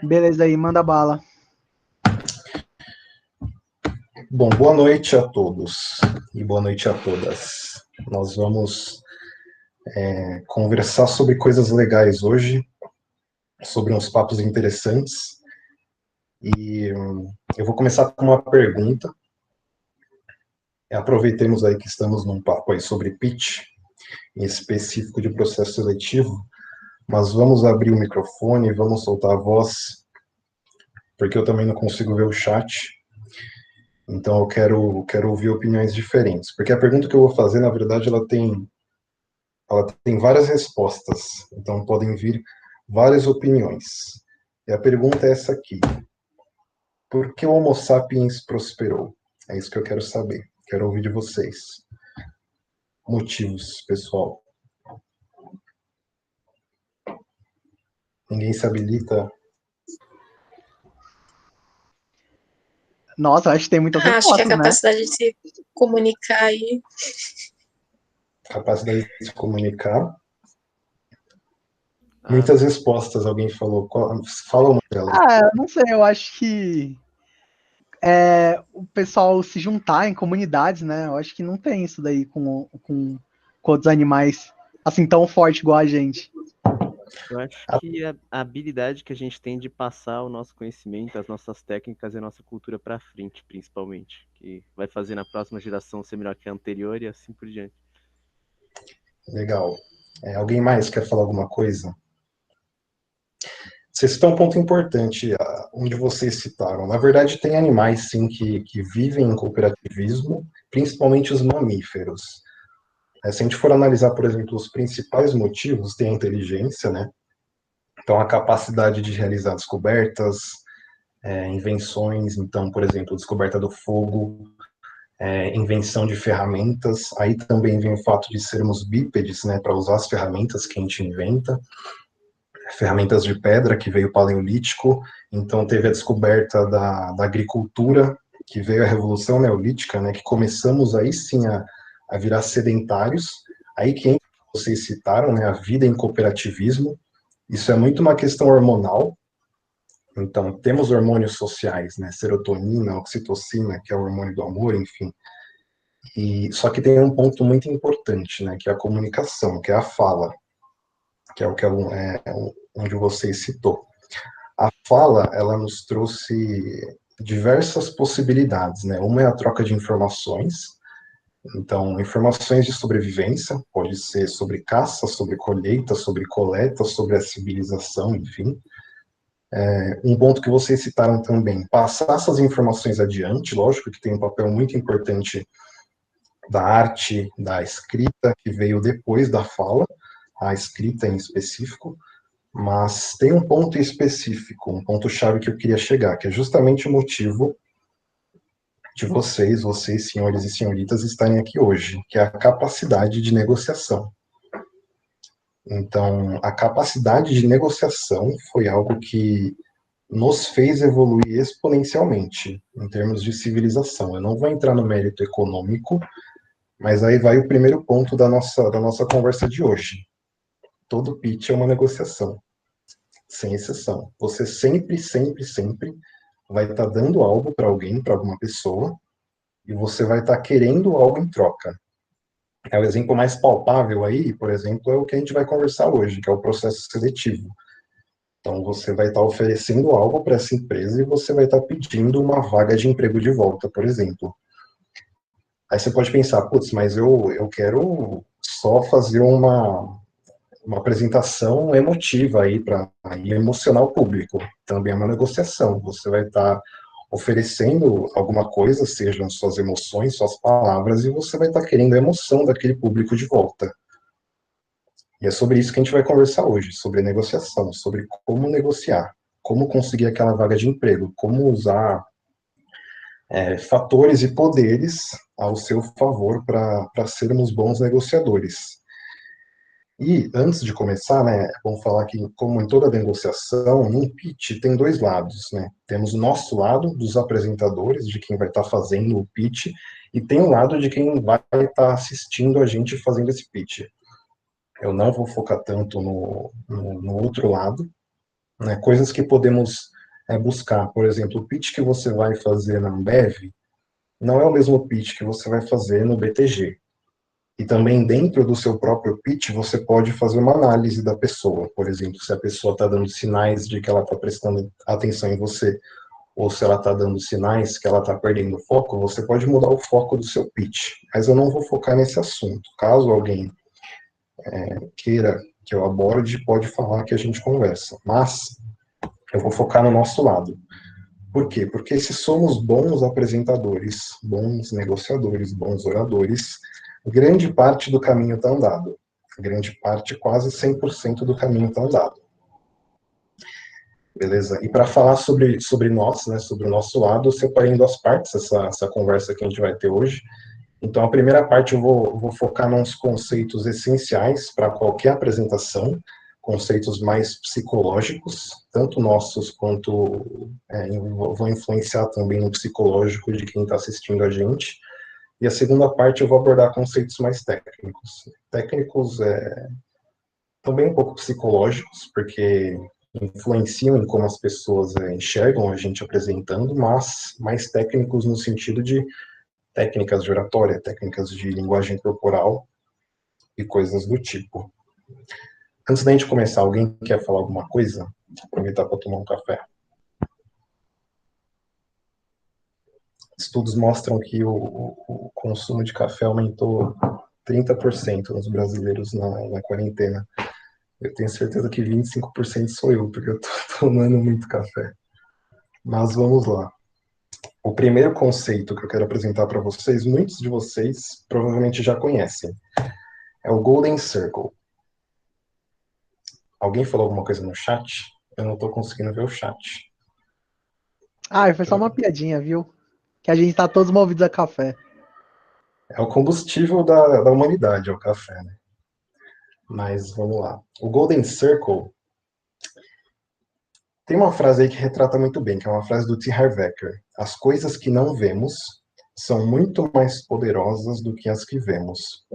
Beleza aí, manda bala. Bom, boa noite a todos e boa noite a todas. Nós vamos conversar sobre coisas legais hoje, sobre uns papos interessantes. E eu vou começar com uma pergunta. Aproveitemos aí que estamos num papo aí sobre pitch, em específico de processo seletivo, mas vamos abrir o microfone, vamos soltar a voz, porque eu também não consigo ver o chat. Então eu quero ouvir opiniões diferentes. Porque a pergunta que eu vou fazer, na verdade, ela tem várias respostas, então podem vir várias opiniões. E a pergunta é essa aqui: por que o Homo sapiens prosperou? É isso que eu quero saber. Quero ouvir de vocês. Motivos, pessoal. Ninguém se habilita. Nossa, acho que tem muitas Acho que a respostas, né? capacidade de se comunicar aí. Capacidade de se comunicar. Ah, Muitas respostas, alguém falou. Fala uma delas. Eu não sei, eu acho que o pessoal se juntar em comunidades, né? Eu acho que não tem isso daí com outros animais assim tão forte igual a gente. eu acho que a habilidade que a gente tem de passar o nosso conhecimento, as nossas técnicas e a nossa cultura para frente, principalmente, que vai fazer na próxima geração ser melhor que a anterior e assim por diante. Legal. Alguém mais quer falar alguma coisa? Vocês citam um ponto importante, onde vocês citaram. Na verdade, tem animais, sim, que vivem em cooperativismo, principalmente os mamíferos. Se a gente for analisar, por exemplo, os principais motivos, tem a inteligência, né? Então, a capacidade de realizar descobertas, invenções, então, por exemplo, descoberta do fogo, invenção de ferramentas. Aí também vem o fato de sermos bípedes, né, para usar as ferramentas que a gente inventa. Ferramentas de pedra, que veio o Paleolítico, então teve a descoberta da agricultura, que veio a Revolução Neolítica, né, que começamos aí sim a virar sedentários, aí que vocês citaram, né, a vida em cooperativismo, isso é muito uma questão hormonal, então temos hormônios sociais, né, serotonina, oxitocina, que é o hormônio do amor, enfim, e só que tem um ponto muito importante, né, que é a comunicação, que é a fala, que é o que onde você citou. A fala, ela nos trouxe diversas possibilidades, né? Uma é a troca de informações, então, informações de sobrevivência, pode ser sobre caça, sobre colheita, sobre coleta, sobre a civilização, enfim. Um ponto que vocês citaram também, passar essas informações adiante, lógico que tem um papel muito importante da arte, da escrita, que veio depois da fala, a escrita em específico, mas tem um ponto específico, um ponto-chave que eu queria chegar, que é justamente o motivo de vocês, senhores e senhoritas, estarem aqui hoje, que é a capacidade de negociação. Então, a capacidade de negociação foi algo que nos fez evoluir exponencialmente em termos de civilização. Eu não vou entrar no mérito econômico, mas aí vai o primeiro ponto da nossa conversa de hoje. Todo pitch é uma negociação, sem exceção. Você sempre, sempre, sempre vai estar dando algo para alguém, para alguma pessoa, e você vai estar querendo algo em troca. O exemplo mais palpável aí, por exemplo, é o que a gente vai conversar hoje, que é o processo seletivo. Então, você vai estar oferecendo algo para essa empresa e você vai estar pedindo uma vaga de emprego de volta, por exemplo. Aí você pode pensar, putz, mas eu quero só fazer uma apresentação emotiva aí para emocionar o público. Também é uma negociação. Você vai estar oferecendo alguma coisa, sejam suas emoções, suas palavras, e você vai estar querendo a emoção daquele público de volta. E é sobre isso que a gente vai conversar hoje, sobre negociação, sobre como negociar, como conseguir aquela vaga de emprego, como usar fatores e poderes ao seu favor para sermos bons negociadores. E antes de começar, né, vamos falar que, como em toda negociação, num pitch tem dois lados, né? Temos o nosso lado dos apresentadores, de quem vai estar fazendo o pitch, e tem o lado de quem vai estar assistindo a gente fazendo esse pitch. Eu não vou focar tanto no outro lado, né? Coisas que podemos buscar. Por exemplo, o pitch que você vai fazer na Ambev não é o mesmo pitch que você vai fazer no BTG. E também dentro do seu próprio pitch, você pode fazer uma análise da pessoa. Por exemplo, se a pessoa está dando sinais de que ela está prestando atenção em você, ou se ela está dando sinais que ela está perdendo o foco, você pode mudar o foco do seu pitch. Mas eu não vou focar nesse assunto. Caso alguém queira que eu aborde, pode falar que a gente conversa. Mas eu vou focar no nosso lado. Por quê? Porque se somos bons apresentadores, bons negociadores, bons oradores, grande parte do caminho está andado. Grande parte, quase 100% do caminho está andado. Beleza? E para falar sobre nós, né, sobre o nosso lado, eu separei em duas partes essa conversa que a gente vai ter hoje. Então, a primeira parte eu vou focar nos conceitos essenciais para qualquer apresentação, conceitos mais psicológicos, tanto nossos quanto vou influenciar também no psicológico de quem está assistindo a gente. E a segunda parte eu vou abordar conceitos mais técnicos. Técnicos também um pouco psicológicos, porque influenciam em como as pessoas enxergam a gente apresentando, mas mais técnicos no sentido de técnicas de oratória, técnicas de linguagem corporal e coisas do tipo. Antes da gente começar, alguém quer falar alguma coisa? Aproveitar para tomar um café. Estudos mostram que o consumo de café aumentou 30% nos brasileiros na quarentena. Eu tenho certeza que 25% sou eu, porque eu estou tomando muito café. Mas vamos lá. O primeiro conceito que eu quero apresentar para vocês, muitos de vocês provavelmente já conhecem, é o Golden Circle. Alguém falou alguma coisa no chat? Eu não estou conseguindo ver o chat. Foi só uma piadinha, viu? Que a gente tá todos movidos a café. É o combustível da humanidade, é o café, né? Mas vamos lá. O Golden Circle tem uma frase aí que retrata muito bem, que é uma frase do T. Harv Eker. As coisas que não vemos são muito mais poderosas do que as que vemos.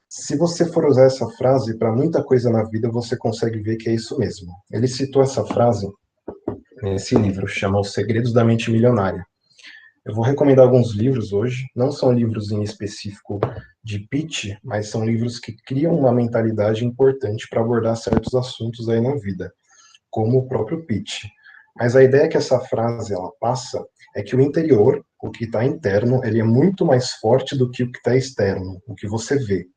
Se você for usar essa frase para muita coisa na vida, você consegue ver que é isso mesmo. Ele citou essa frase nesse livro, chama Os Segredos da Mente Milionária. Eu vou recomendar alguns livros hoje, não são livros em específico de pitch, mas são livros que criam uma mentalidade importante para abordar certos assuntos aí na vida, como o próprio pitch. Mas a ideia que essa frase ela passa é que o interior, o que está interno, ele é muito mais forte do que o que está externo, o que você vê.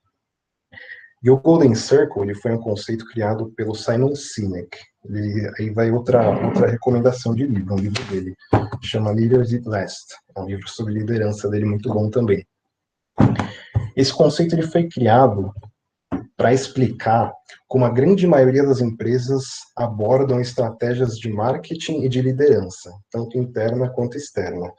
E o Golden Circle, ele foi um conceito criado pelo Simon Sinek. Aí vai outra recomendação de livro, um livro dele, chama Leaders Eat Last. É um livro sobre liderança dele muito bom também. Esse conceito ele foi criado para explicar como a grande maioria das empresas abordam estratégias de marketing e de liderança, tanto interna quanto externa.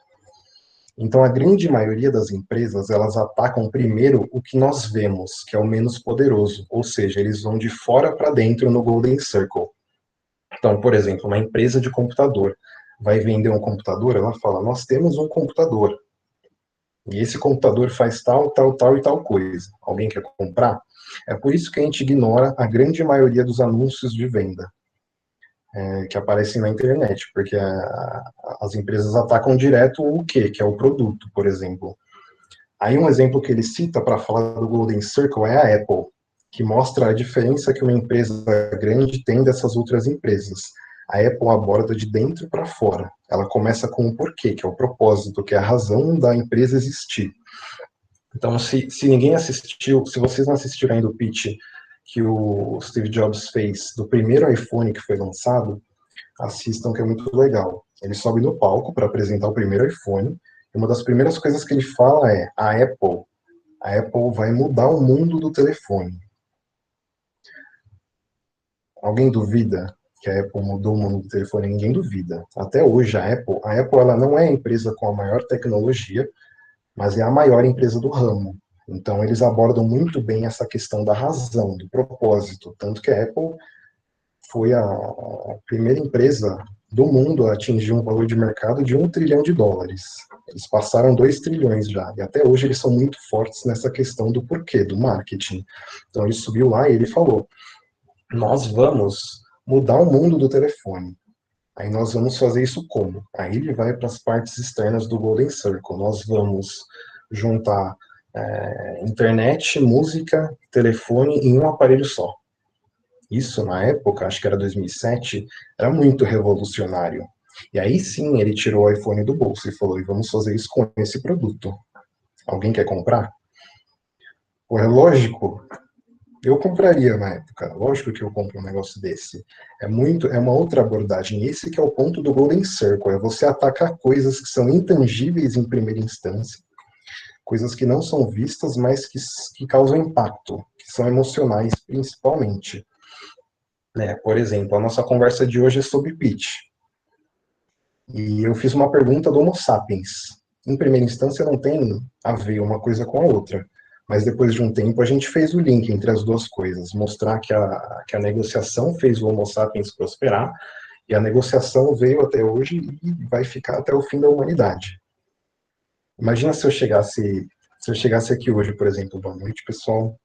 Então, a grande maioria das empresas, elas atacam primeiro o que nós vemos, que é o menos poderoso, ou seja, eles vão de fora para dentro no Golden Circle. Então, por exemplo, uma empresa de computador vai vender um computador, ela fala, nós temos um computador, e esse computador faz tal, tal, tal e tal coisa. Alguém quer comprar? É por isso que a gente ignora a grande maioria dos anúncios de venda que aparecem na internet, porque as empresas atacam direto o quê? Que é o produto, por exemplo. Aí um exemplo que ele cita para falar do Golden Circle é a Apple, que mostra a diferença que uma empresa grande tem dessas outras empresas. A Apple aborda de dentro para fora. Ela começa com o porquê, que é o propósito, que é a razão da empresa existir. Então, se ninguém assistiu, se vocês não assistiram ainda o pitch que o Steve Jobs fez do primeiro iPhone que foi lançado, assistam, que é muito legal. Ele sobe no palco para apresentar o primeiro iPhone, e uma das primeiras coisas que ele fala é a Apple vai mudar o mundo do telefone. Alguém duvida que a Apple mudou o mundo do telefone? Ninguém duvida. Até hoje, a Apple ela não é a empresa com a maior tecnologia, mas é a maior empresa do ramo. Então, eles abordam muito bem essa questão da razão, do propósito. Tanto que a Apple foi a primeira empresa do mundo a atingir um valor de mercado de $1 trilhão. Eles passaram 2 trilhões já. E até hoje eles são muito fortes nessa questão do porquê, do marketing. Então, ele subiu lá e ele falou, nós vamos mudar o mundo do telefone. Aí nós vamos fazer isso como? Aí ele vai para as partes externas do Golden Circle. Nós vamos juntar internet, música, telefone em um aparelho só. Isso, na época, acho que era 2007, era muito revolucionário. E aí sim, ele tirou o iPhone do bolso e falou, e vamos fazer isso com esse produto. Alguém quer comprar? Pô, é lógico, eu compraria na época, lógico que eu compro um negócio desse. É uma outra abordagem. Esse que é o ponto do Golden Circle, é você atacar coisas que são intangíveis em primeira instância, coisas que não são vistas, mas que causam impacto, que são emocionais principalmente. Né? Por exemplo, a nossa conversa de hoje é sobre pitch. E eu fiz uma pergunta do Homo sapiens. Em primeira instância, não tem a ver uma coisa com a outra. Mas depois de um tempo, a gente fez o link entre as duas coisas. Mostrar que a negociação fez o Homo sapiens prosperar. E a negociação veio até hoje e vai ficar até o fim da humanidade. Imagina se eu chegasse aqui hoje, por exemplo. Boa noite, pessoal.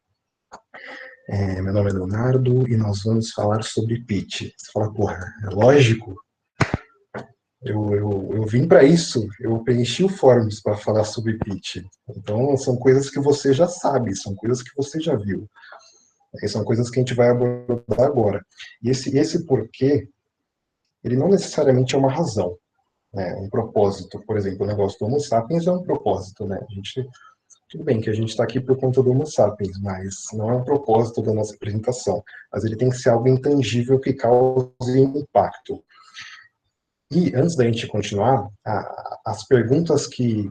Meu nome é Leonardo e nós vamos falar sobre pitch. Você fala, porra, é lógico. Eu vim para isso, eu preenchi o Forms para falar sobre pitch. Então, são coisas que você já sabe, são coisas que você já viu. E são coisas que a gente vai abordar agora. E esse porquê, ele não necessariamente é uma razão, né? Um propósito. Por exemplo, o negócio do Homo sapiens é um propósito, né? Tudo bem que a gente está aqui por conta do Homo sapiens, mas não é um propósito da nossa apresentação. Mas ele tem que ser algo intangível que cause impacto. E, antes da gente continuar, as perguntas que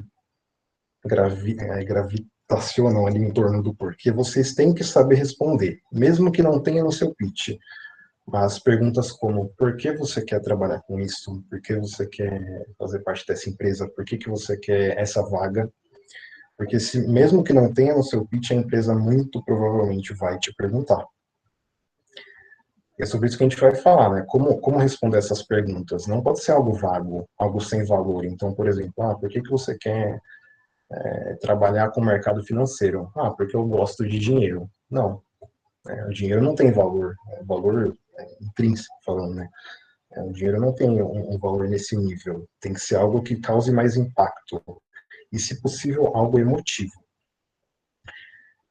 gravitacionam ali em torno do porquê, vocês têm que saber responder, mesmo que não tenha no seu pitch. Mas perguntas como, por que você quer trabalhar com isso? Por que você quer fazer parte dessa empresa? Por que você quer essa vaga? Porque mesmo que não tenha no seu pitch, a empresa muito provavelmente vai te perguntar. É sobre isso que a gente vai falar, né? Como responder essas perguntas? Não pode ser algo vago, algo sem valor. Então, por exemplo, por que você quer trabalhar com o mercado financeiro? Porque eu gosto de dinheiro. Não, o dinheiro não tem valor, valor intrínseco falando, né? O dinheiro não tem um valor nesse nível. Tem que ser algo que cause mais impacto. E, se possível, algo emotivo.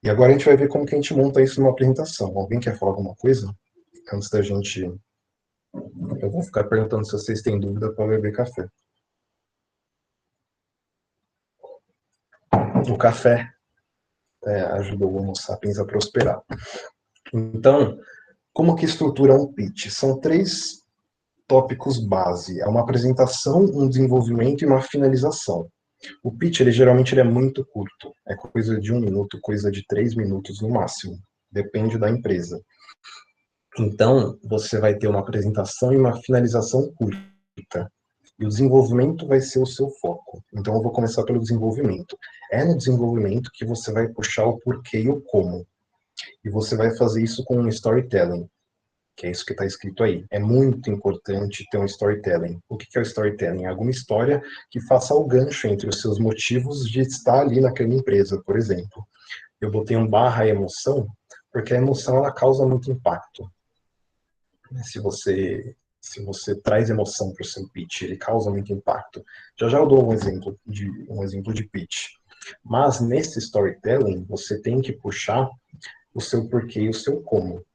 E agora a gente vai ver como que a gente monta isso numa apresentação. Alguém quer falar alguma coisa? Antes da gente... Eu vou ficar perguntando se vocês têm dúvida para beber café. O café ajudou o Homo sapiens a prosperar. Então, como que estrutura um pitch? São 3 tópicos base. É uma apresentação, um desenvolvimento e uma finalização. O pitch, geralmente é muito curto. É coisa de 1 minuto, coisa de 3 minutos no máximo. Depende da empresa. Então, você vai ter uma apresentação e uma finalização curta. E o desenvolvimento vai ser o seu foco. Então, eu vou começar pelo desenvolvimento. É no desenvolvimento que você vai puxar o porquê e o como. E você vai fazer isso com um storytelling, que é isso que está escrito aí. É muito importante ter um storytelling. O que é o storytelling? Alguma história que faça o gancho entre os seus motivos de estar ali naquela empresa, por exemplo. Eu botei um / emoção, porque a emoção ela causa muito impacto. Se você traz emoção para o seu pitch, ele causa muito impacto. Já eu dou um exemplo de pitch. Mas nesse storytelling, você tem que puxar o seu porquê e o seu como.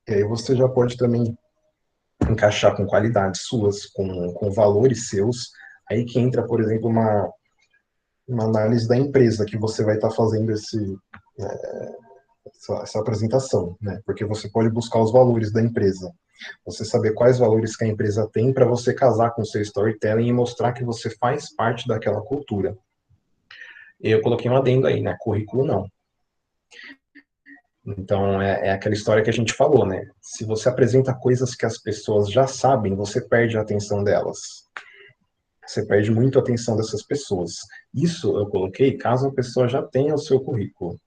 E aí você já pode também encaixar com qualidades suas, com valores seus. Aí que entra, por exemplo, uma análise da empresa que você vai estar fazendo essa apresentação, né? Porque você pode buscar os valores da empresa. Você saber quais valores que a empresa tem para você casar com o seu storytelling e mostrar que você faz parte daquela cultura. E eu coloquei um adendo aí, né? Currículo não. Então, é aquela história que a gente falou, né? Se você apresenta coisas que as pessoas já sabem, você perde a atenção delas. Você perde muito a atenção dessas pessoas. Isso eu coloquei caso a pessoa já tenha o seu currículo.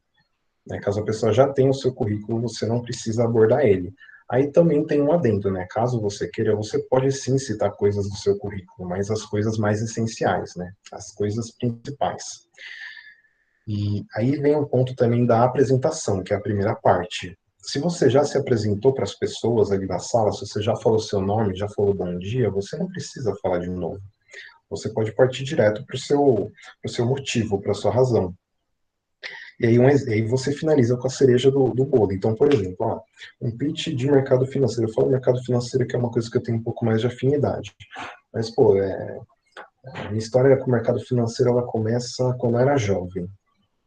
Né? Caso a pessoa já tenha o seu currículo, você não precisa abordar ele. Aí também tem um adendo, né? Caso você queira, você pode sim citar coisas do seu currículo, mas as coisas mais essenciais, né? As coisas principais. E aí vem o ponto também da apresentação, que é a primeira parte. se você já se apresentou para as pessoas ali na sala, se você já falou seu nome, já falou bom dia, você não precisa falar de novo. Você pode partir direto para o seu motivo, para a sua razão. E aí você finaliza com a cereja do bolo. Então, por exemplo, um pitch de mercado financeiro. Eu falo mercado financeiro que é uma coisa que eu tenho um pouco mais de afinidade. Mas, pô, a minha história com o mercado financeiro, ela começa quando eu era jovem.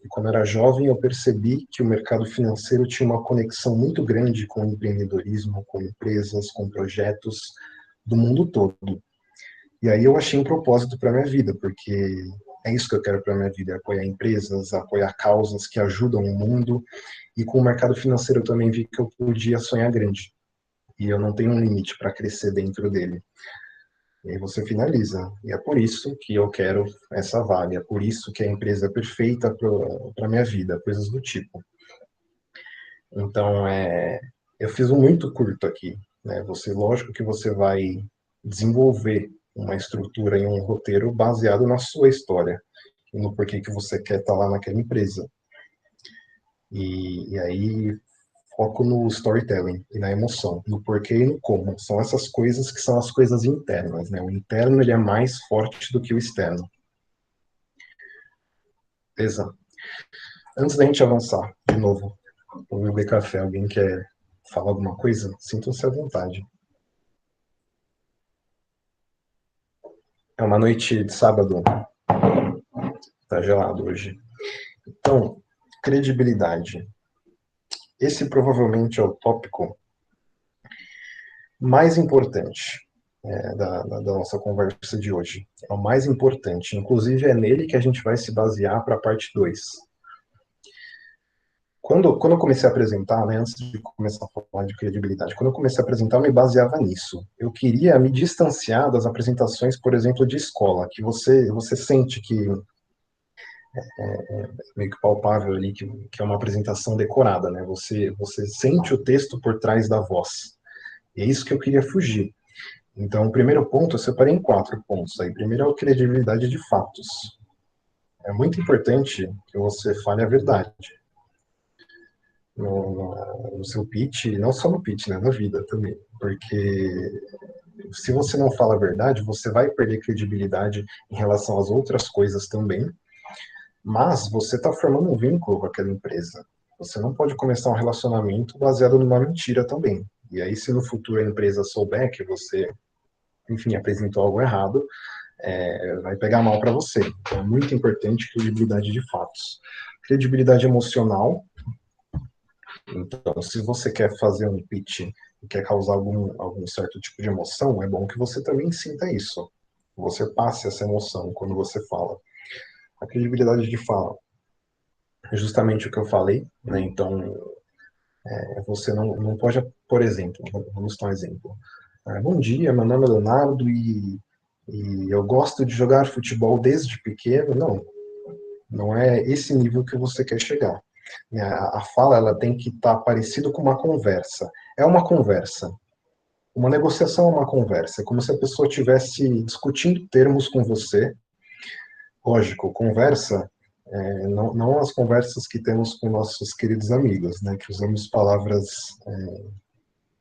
E quando eu era jovem, eu percebi que o mercado financeiro tinha uma conexão muito grande com o empreendedorismo, com empresas, com projetos do mundo todo. E aí eu achei um propósito para minha vida, porque é isso que eu quero para minha vida, é apoiar empresas, apoiar causas que ajudam o mundo. E com o mercado financeiro eu também vi que eu podia sonhar grande. E eu não tenho um limite para crescer dentro dele. E aí você finaliza. E é por isso que eu quero essa vaga, é por isso que a empresa é perfeita para minha vida, coisas do tipo. Então, eu fiz um muito curto aqui, né? Lógico que você vai desenvolver uma estrutura e um roteiro baseado na sua história e no porquê que você quer estar lá naquela empresa. E aí foco no storytelling e na emoção, no porquê e no como. São essas coisas que são as coisas internas, né? O interno ele é mais forte do que o externo. Beleza? Antes da gente avançar, de novo, vou beber café. Alguém quer falar alguma coisa? Sintam-se à vontade. É uma noite de sábado. Tá gelado hoje. Então, credibilidade. Esse provavelmente é o tópico mais importante da nossa conversa de hoje. É o mais importante. Inclusive, é nele que a gente vai se basear para a parte 2. Quando eu comecei a apresentar, né, antes de começar a falar de credibilidade, quando eu comecei a apresentar, eu me baseava nisso. Eu queria me distanciar das apresentações, por exemplo, de escola, que você sente que meio que palpável ali, que é uma apresentação decorada, né? Você sente o texto por trás da voz. E é isso que eu queria fugir. Então, o primeiro ponto eu separei em 4 pontos. Aí, primeiro é a credibilidade de fatos. É muito importante que você fale a verdade no seu pitch, não só no pitch, né, na vida também. Porque se você não fala a verdade, você vai perder credibilidade em relação às outras coisas também. Mas você está formando um vínculo com aquela empresa. Você não pode começar um relacionamento baseado numa mentira também. E aí, se no futuro a empresa souber que você, enfim, apresentou algo errado, vai pegar mal para você. Então, é muito importante credibilidade de fatos. Credibilidade emocional. Então, se você quer fazer um pitch e quer causar algum certo tipo de emoção, é bom que você também sinta isso. Você passe essa emoção quando você fala. A credibilidade de fala é justamente o que eu falei, né? Então, você não pode, por exemplo, vamos dar um exemplo. Bom dia, meu nome é Leonardo e eu gosto de jogar futebol desde pequeno. Não é esse nível que você quer chegar. A fala ela tem que estar parecida com uma conversa. É uma conversa. Uma negociação é uma conversa. É como se a pessoa estivesse discutindo termos com você. Lógico, conversa, não as conversas que temos com nossos queridos amigos, né, que usamos palavras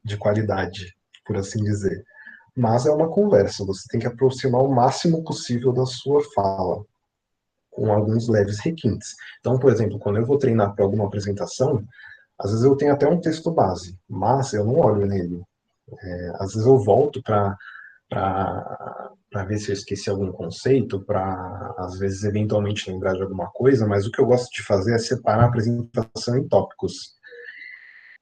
de qualidade, por assim dizer. Mas é uma conversa, você tem que aproximar o máximo possível da sua fala, com alguns leves requintes. Então, por exemplo, quando eu vou treinar para alguma apresentação, às vezes eu tenho até um texto base, mas eu não olho nele. Às vezes eu volto para ver se eu esqueci algum conceito, para, às vezes, eventualmente lembrar de alguma coisa, mas o que eu gosto de fazer é separar a apresentação em tópicos.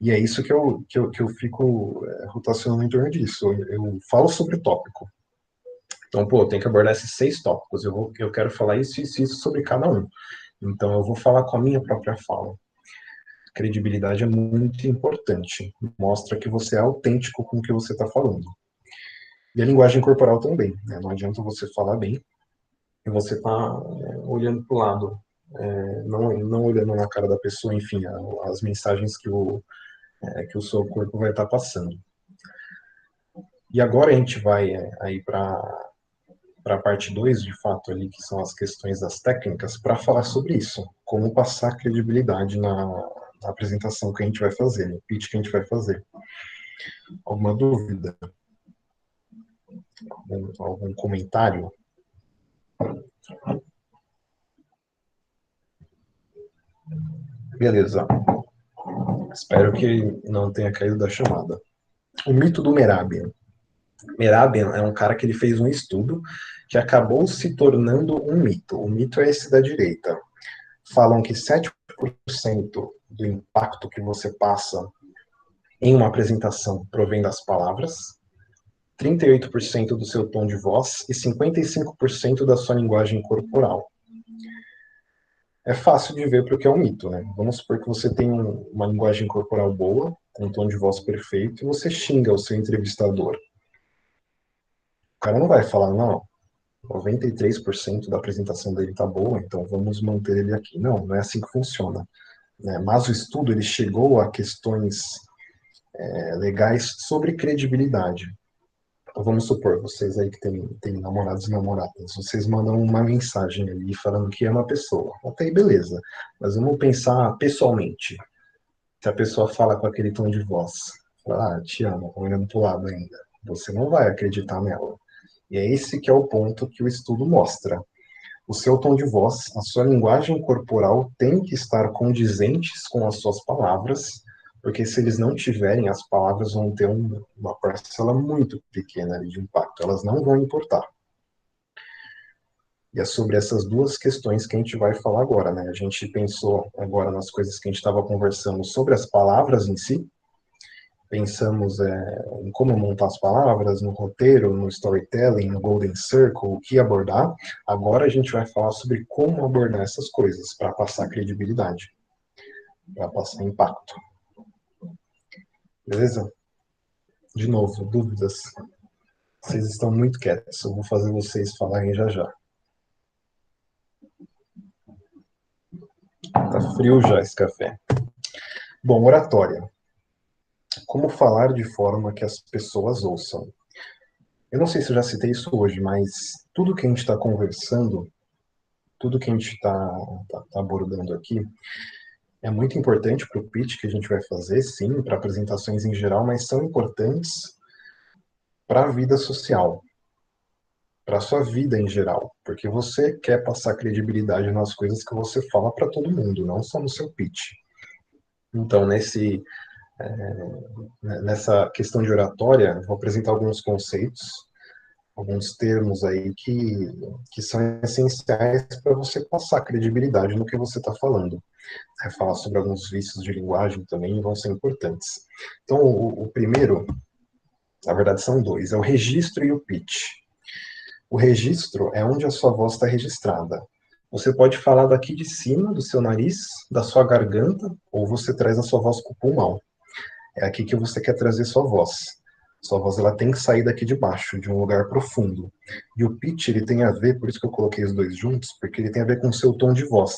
E é isso que eu fico rotacionando em torno disso. Eu falo sobre o tópico. Então, pô, eu tenho que abordar esses 6 tópicos. Eu quero falar isso e isso sobre cada um. Então, eu vou falar com a minha própria fala. Credibilidade é muito importante. Mostra que você é autêntico com o que você está falando. E a linguagem corporal também, né? Não adianta você falar bem e você tá olhando para o lado, não olhando na cara da pessoa, enfim, as mensagens que o seu corpo vai estar passando. E agora a gente vai aí para a parte 2, de fato, ali, que são as questões das técnicas, para falar sobre isso, como passar credibilidade na a apresentação que a gente vai fazer, o pitch que a gente vai fazer. Alguma dúvida? Algum comentário? Beleza. Espero que não tenha caído da chamada. O mito do Mehrabian. Mehrabian é um cara que ele fez um estudo que acabou se tornando um mito. O mito é esse da direita. Falam que 7% do impacto que você passa em uma apresentação provém das palavras, 38% do seu tom de voz e 55% da sua linguagem corporal. É fácil de ver porque é um mito, né? Vamos supor que você tem uma linguagem corporal boa, um tom de voz perfeito, e você xinga o seu entrevistador. O cara não vai falar, não, 93% da apresentação dele tá boa, então vamos manter ele aqui. Não, não é assim que funciona. Né? Mas o estudo ele chegou a questões legais sobre credibilidade. Então, vamos supor, vocês aí que têm namorados e namoradas, vocês mandam uma mensagem ali falando que ama a pessoa. Até aí, beleza. Mas vamos pensar pessoalmente. Se a pessoa fala com aquele tom de voz, fala, te amo, olhando pro lado ainda, você não vai acreditar nela. E é esse que é o ponto que o estudo mostra. O seu tom de voz, a sua linguagem corporal tem que estar condizentes com as suas palavras, porque se eles não tiverem, as palavras vão ter uma parcela muito pequena de impacto, elas não vão importar. E é sobre essas duas questões que a gente vai falar agora, né? A gente pensou agora nas coisas que a gente estava conversando sobre as palavras em si, pensamos em como montar as palavras, no roteiro, no storytelling, no Golden Circle, o que abordar. Agora a gente vai falar sobre como abordar essas coisas para passar credibilidade, para passar impacto. Beleza? De novo, dúvidas? Vocês estão muito quietos, eu vou fazer vocês falarem já já. Tá frio já esse café. Bom, oratória. Como falar de forma que as pessoas ouçam? Eu não sei se eu já citei isso hoje, mas tudo que a gente está conversando, tudo que a gente está abordando aqui, é muito importante para o pitch que a gente vai fazer, sim, para apresentações em geral, mas são importantes para a vida social, para a sua vida em geral, porque você quer passar credibilidade nas coisas que você fala para todo mundo, não só no seu pitch. Então, nessa questão de oratória, vou apresentar alguns conceitos, alguns termos aí que são essenciais para você passar credibilidade no que você está falando. Falar sobre alguns vícios de linguagem também vão ser importantes. Então, o primeiro, na verdade são dois, é o registro e o pitch. O registro é onde a sua voz está registrada. Você pode falar daqui de cima, do seu nariz, da sua garganta, ou você traz a sua voz para o pulmão. É aqui que você quer trazer sua voz. Sua voz ela tem que sair daqui de baixo, de um lugar profundo. E o pitch ele tem a ver, por isso que eu coloquei os dois juntos, porque ele tem a ver com o seu tom de voz.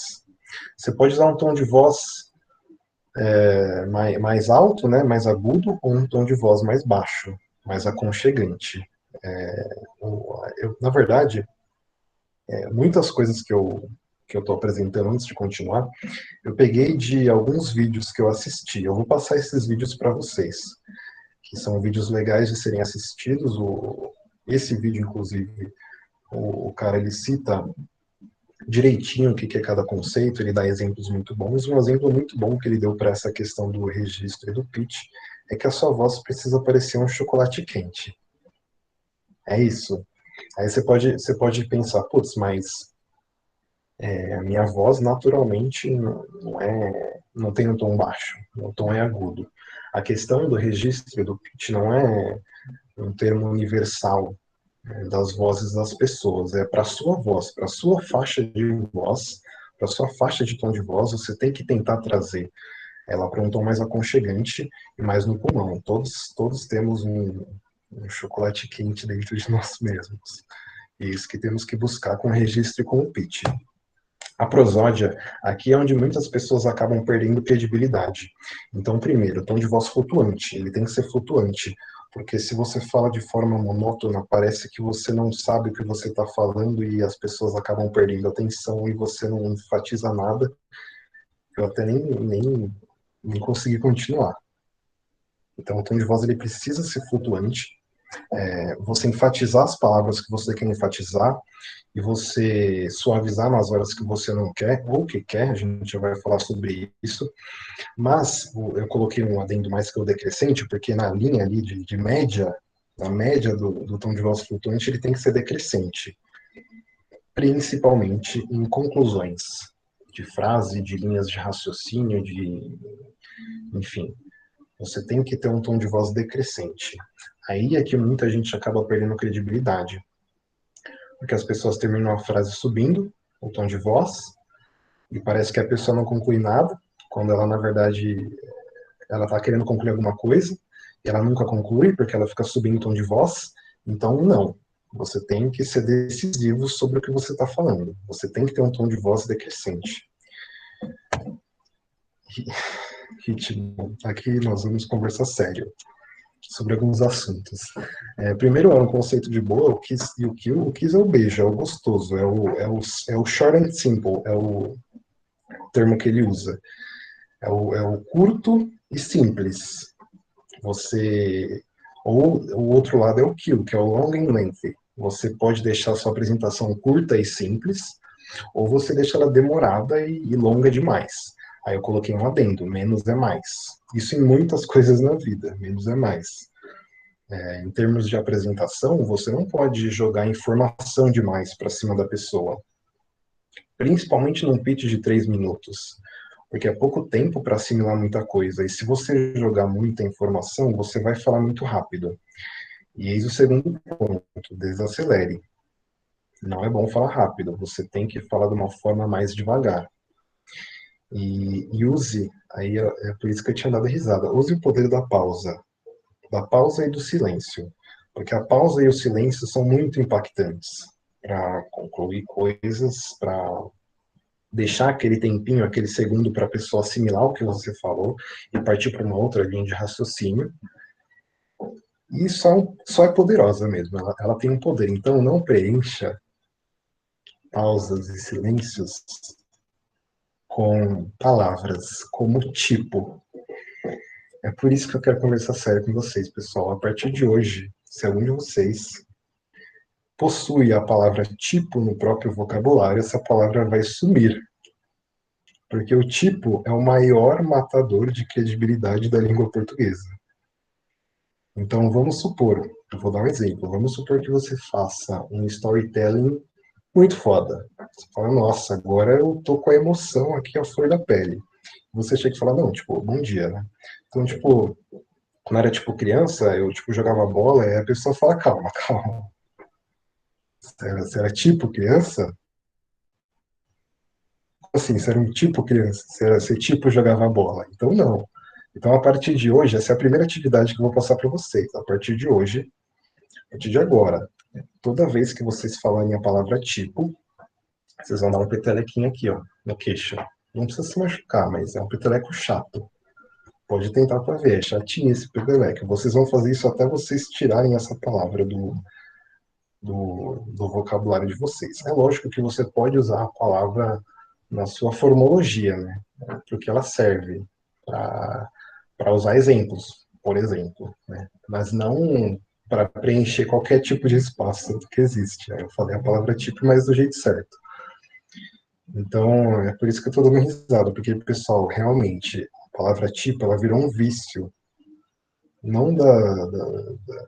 Você pode usar um tom de voz mais alto, né, mais agudo, ou um tom de voz mais baixo, mais aconchegante. Na verdade, muitas coisas que eu estou apresentando antes de continuar, eu peguei de alguns vídeos que eu assisti. Eu vou passar esses vídeos para vocês, que são vídeos legais de serem assistidos. Esse vídeo, inclusive, o cara ele cita direitinho o que é cada conceito, ele dá exemplos muito bons. Um exemplo muito bom que ele deu para essa questão do registro e do pitch é que a sua voz precisa parecer um chocolate quente. É isso. Aí você pode pensar, putz, mas a minha voz naturalmente não tem um tom baixo, o tom é agudo. A questão do registro e do pitch não é um termo universal das vozes das pessoas, é para a sua voz, para a sua faixa de voz, para a sua faixa de tom de voz, você tem que tentar trazer ela para um tom mais aconchegante e mais no pulmão. Todos temos um chocolate quente dentro de nós mesmos. E isso que temos que buscar com o registro e com o pitch. A prosódia, aqui é onde muitas pessoas acabam perdendo credibilidade. Então, primeiro, tom de voz flutuante, ele tem que ser flutuante, porque se você fala de forma monótona, parece que você não sabe o que você está falando e as pessoas acabam perdendo atenção e você não enfatiza nada. Eu até nem nem conseguir continuar. Então, o tom de voz ele precisa ser flutuante. Você enfatizar as palavras que você quer enfatizar e você suavizar nas horas que você não quer ou que quer, a gente já vai falar sobre isso. Mas eu coloquei um adendo mais que o decrescente, porque na linha ali de média, a média do tom de voz flutuante, ele tem que ser decrescente, principalmente em conclusões de frase, de linhas de raciocínio, enfim, você tem que ter um tom de voz decrescente. Aí é que muita gente acaba perdendo credibilidade, porque as pessoas terminam a frase subindo o tom de voz e parece que a pessoa não conclui nada, quando ela, na verdade, ela está querendo concluir alguma coisa, e ela nunca conclui, porque ela fica subindo o tom de voz. Então, não. Você tem que ser decisivo sobre o que você está falando. Você tem que ter um tom de voz decrescente. Ritmo. Aqui nós vamos conversar sério sobre alguns assuntos. Primeiro é um conceito de boa, o kiss e o kill. O kiss é o beijo, é o gostoso, é o short and simple, é o termo que ele usa. É o curto e simples. Ou o outro lado é o kill, que é o long and lengthy. Você pode deixar a sua apresentação curta e simples, ou você deixa ela demorada e longa demais. Aí eu coloquei um adendo, menos é mais. Isso em muitas coisas na vida, menos é mais. Em termos de apresentação, você não pode jogar informação demais para cima da pessoa. Principalmente num pitch de 3 minutos. Porque é pouco tempo para assimilar muita coisa. E se você jogar muita informação, você vai falar muito rápido. E eis o segundo ponto, desacelere. Não é bom falar rápido, você tem que falar de uma forma mais devagar. E use, aí é por isso que eu tinha dado risada, use o poder da pausa e do silêncio. Porque a pausa e o silêncio são muito impactantes para concluir coisas, para deixar aquele tempinho, aquele segundo para a pessoa assimilar o que você falou e partir para uma outra linha de raciocínio. E só é poderosa mesmo, ela tem um poder. Então não preencha pausas e silêncios com palavras como tipo. É por isso que eu quero conversar sério com vocês, pessoal. A partir de hoje, se algum de vocês possui a palavra tipo no próprio vocabulário, essa palavra vai sumir. Porque o tipo é o maior matador de credibilidade da língua portuguesa. Então, vamos supor, eu vou dar um exemplo, vamos supor que você faça um storytelling muito foda. Você fala, nossa, agora eu tô com a emoção aqui, a flor da pele. Você chega e fala, não, tipo, bom dia, né? Então, tipo, quando era, tipo, criança, eu, tipo, jogava bola e a pessoa fala, calma, calma. Você era tipo criança? Assim, você era um tipo criança, você tipo jogava bola. Então, não. Então, a partir de hoje, essa é a primeira atividade que eu vou passar para vocês. A partir de hoje, a partir de agora, toda vez que vocês falarem a palavra tipo, vocês vão dar um petelequinho aqui, ó, no queixo. Não precisa se machucar, mas é um peteleco chato. Pode tentar para ver, é chatinho esse peteleco. Vocês vão fazer isso até vocês tirarem essa palavra do vocabulário de vocês. É lógico que você pode usar a palavra na sua formologia, né? Porque ela serve para usar exemplos, por exemplo, né? Mas não para preencher qualquer tipo de espaço que existe. Eu falei a palavra tipo, mas do jeito certo. Então, é por isso que eu estou dando risada, porque, pessoal, realmente, a palavra tipo, ela virou um vício, não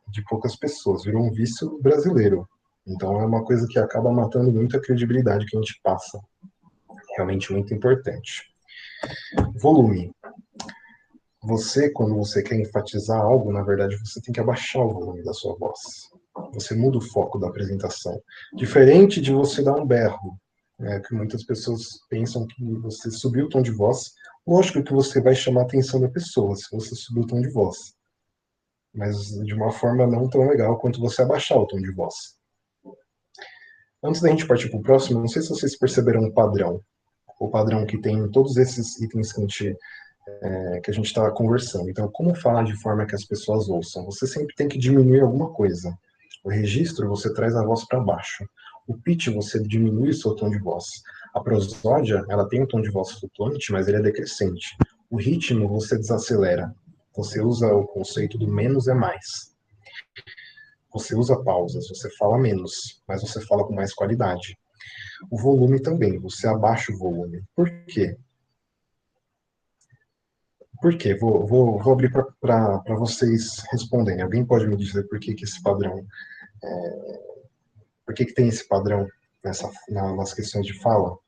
de poucas pessoas, virou um vício brasileiro. Então, é uma coisa que acaba matando muito a credibilidade que a gente passa. Realmente muito importante. Volume. Você, quando você quer enfatizar algo, na verdade, você tem que abaixar o volume da sua voz. Você muda o foco da apresentação. Diferente de você dar um berro, né, que muitas pessoas pensam que você subiu o tom de voz. Lógico que você vai chamar a atenção da pessoa se você subir o tom de voz. Mas de uma forma não tão legal quanto você abaixar o tom de voz. Antes da gente partir para o próximo, não sei se vocês perceberam um padrão. O padrão que tem todos esses itens que a gente está conversando. Então, como falar de forma que as pessoas ouçam? Você sempre tem que diminuir alguma coisa. O registro, você traz a voz para baixo. O pitch, você diminui o seu tom de voz. A prosódia, ela tem um tom de voz flutuante, mas ele é decrescente. O ritmo você desacelera. Você usa o conceito do menos é mais. Você usa pausas, você fala menos, mas você fala com mais qualidade. O volume também, você abaixa o volume. Por quê? Por quê? Vou abrir para vocês responderem. Alguém pode me dizer por que esse padrão, por que tem esse padrão nas questões de fala?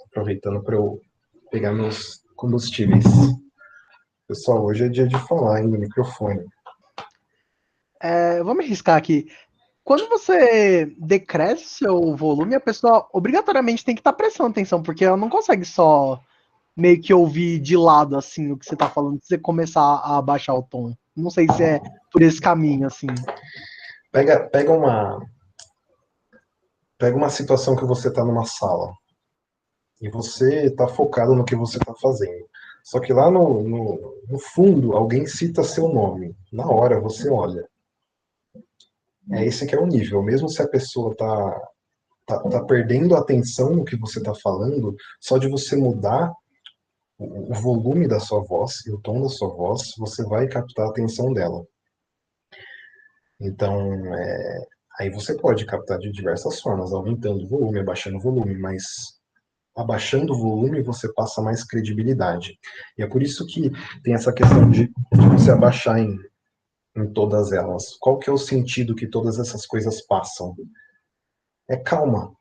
Aproveitando para eu pegar meus combustíveis. Pessoal, hoje é dia de falar, hein, no microfone. Eu vou me arriscar aqui. Quando você decresce seu volume, a pessoa obrigatoriamente tem que estar prestando atenção, porque ela não consegue só meio que ouvir de lado, assim, o que você tá falando, se você começar a abaixar o tom. Não sei se é por esse caminho, assim. Pega uma situação que você está numa sala e você está focado no que você está fazendo. Só que lá no fundo, alguém cita seu nome. Na hora, você olha. Esse que é o nível. Mesmo se a pessoa tá perdendo atenção no que você está falando, só de você mudar o volume da sua voz e o tom da sua voz, você vai captar a atenção dela. Então, aí você pode captar de diversas formas, aumentando o volume, abaixando o volume, mas abaixando o volume você passa mais credibilidade. E é por isso que tem essa questão de você abaixar em todas elas. Qual que é o sentido que todas essas coisas passam? É calma.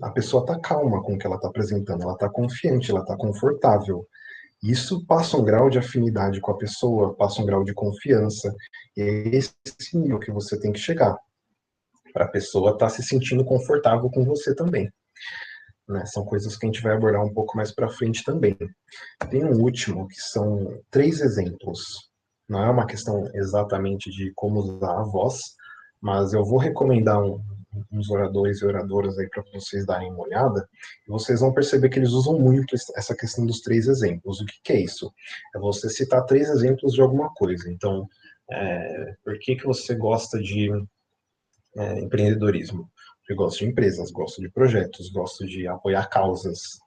A pessoa está calma com o que ela está apresentando, ela está confiante, ela está confortável. Isso passa um grau de afinidade com a pessoa, passa um grau de confiança, e é esse nível que você tem que chegar, para a pessoa estar se sentindo confortável com você também. Né? São coisas que a gente vai abordar um pouco mais para frente também. Tem um último, que são 3 exemplos. Não é uma questão exatamente de como usar a voz, mas eu vou recomendar uns oradores e oradoras aí para vocês darem uma olhada, e vocês vão perceber que eles usam muito essa questão dos 3 exemplos. O que é isso? É você citar 3 exemplos de alguma coisa. Então, por que você gosta de empreendedorismo? Eu gosto de empresas, gosto de projetos, gosto de apoiar causas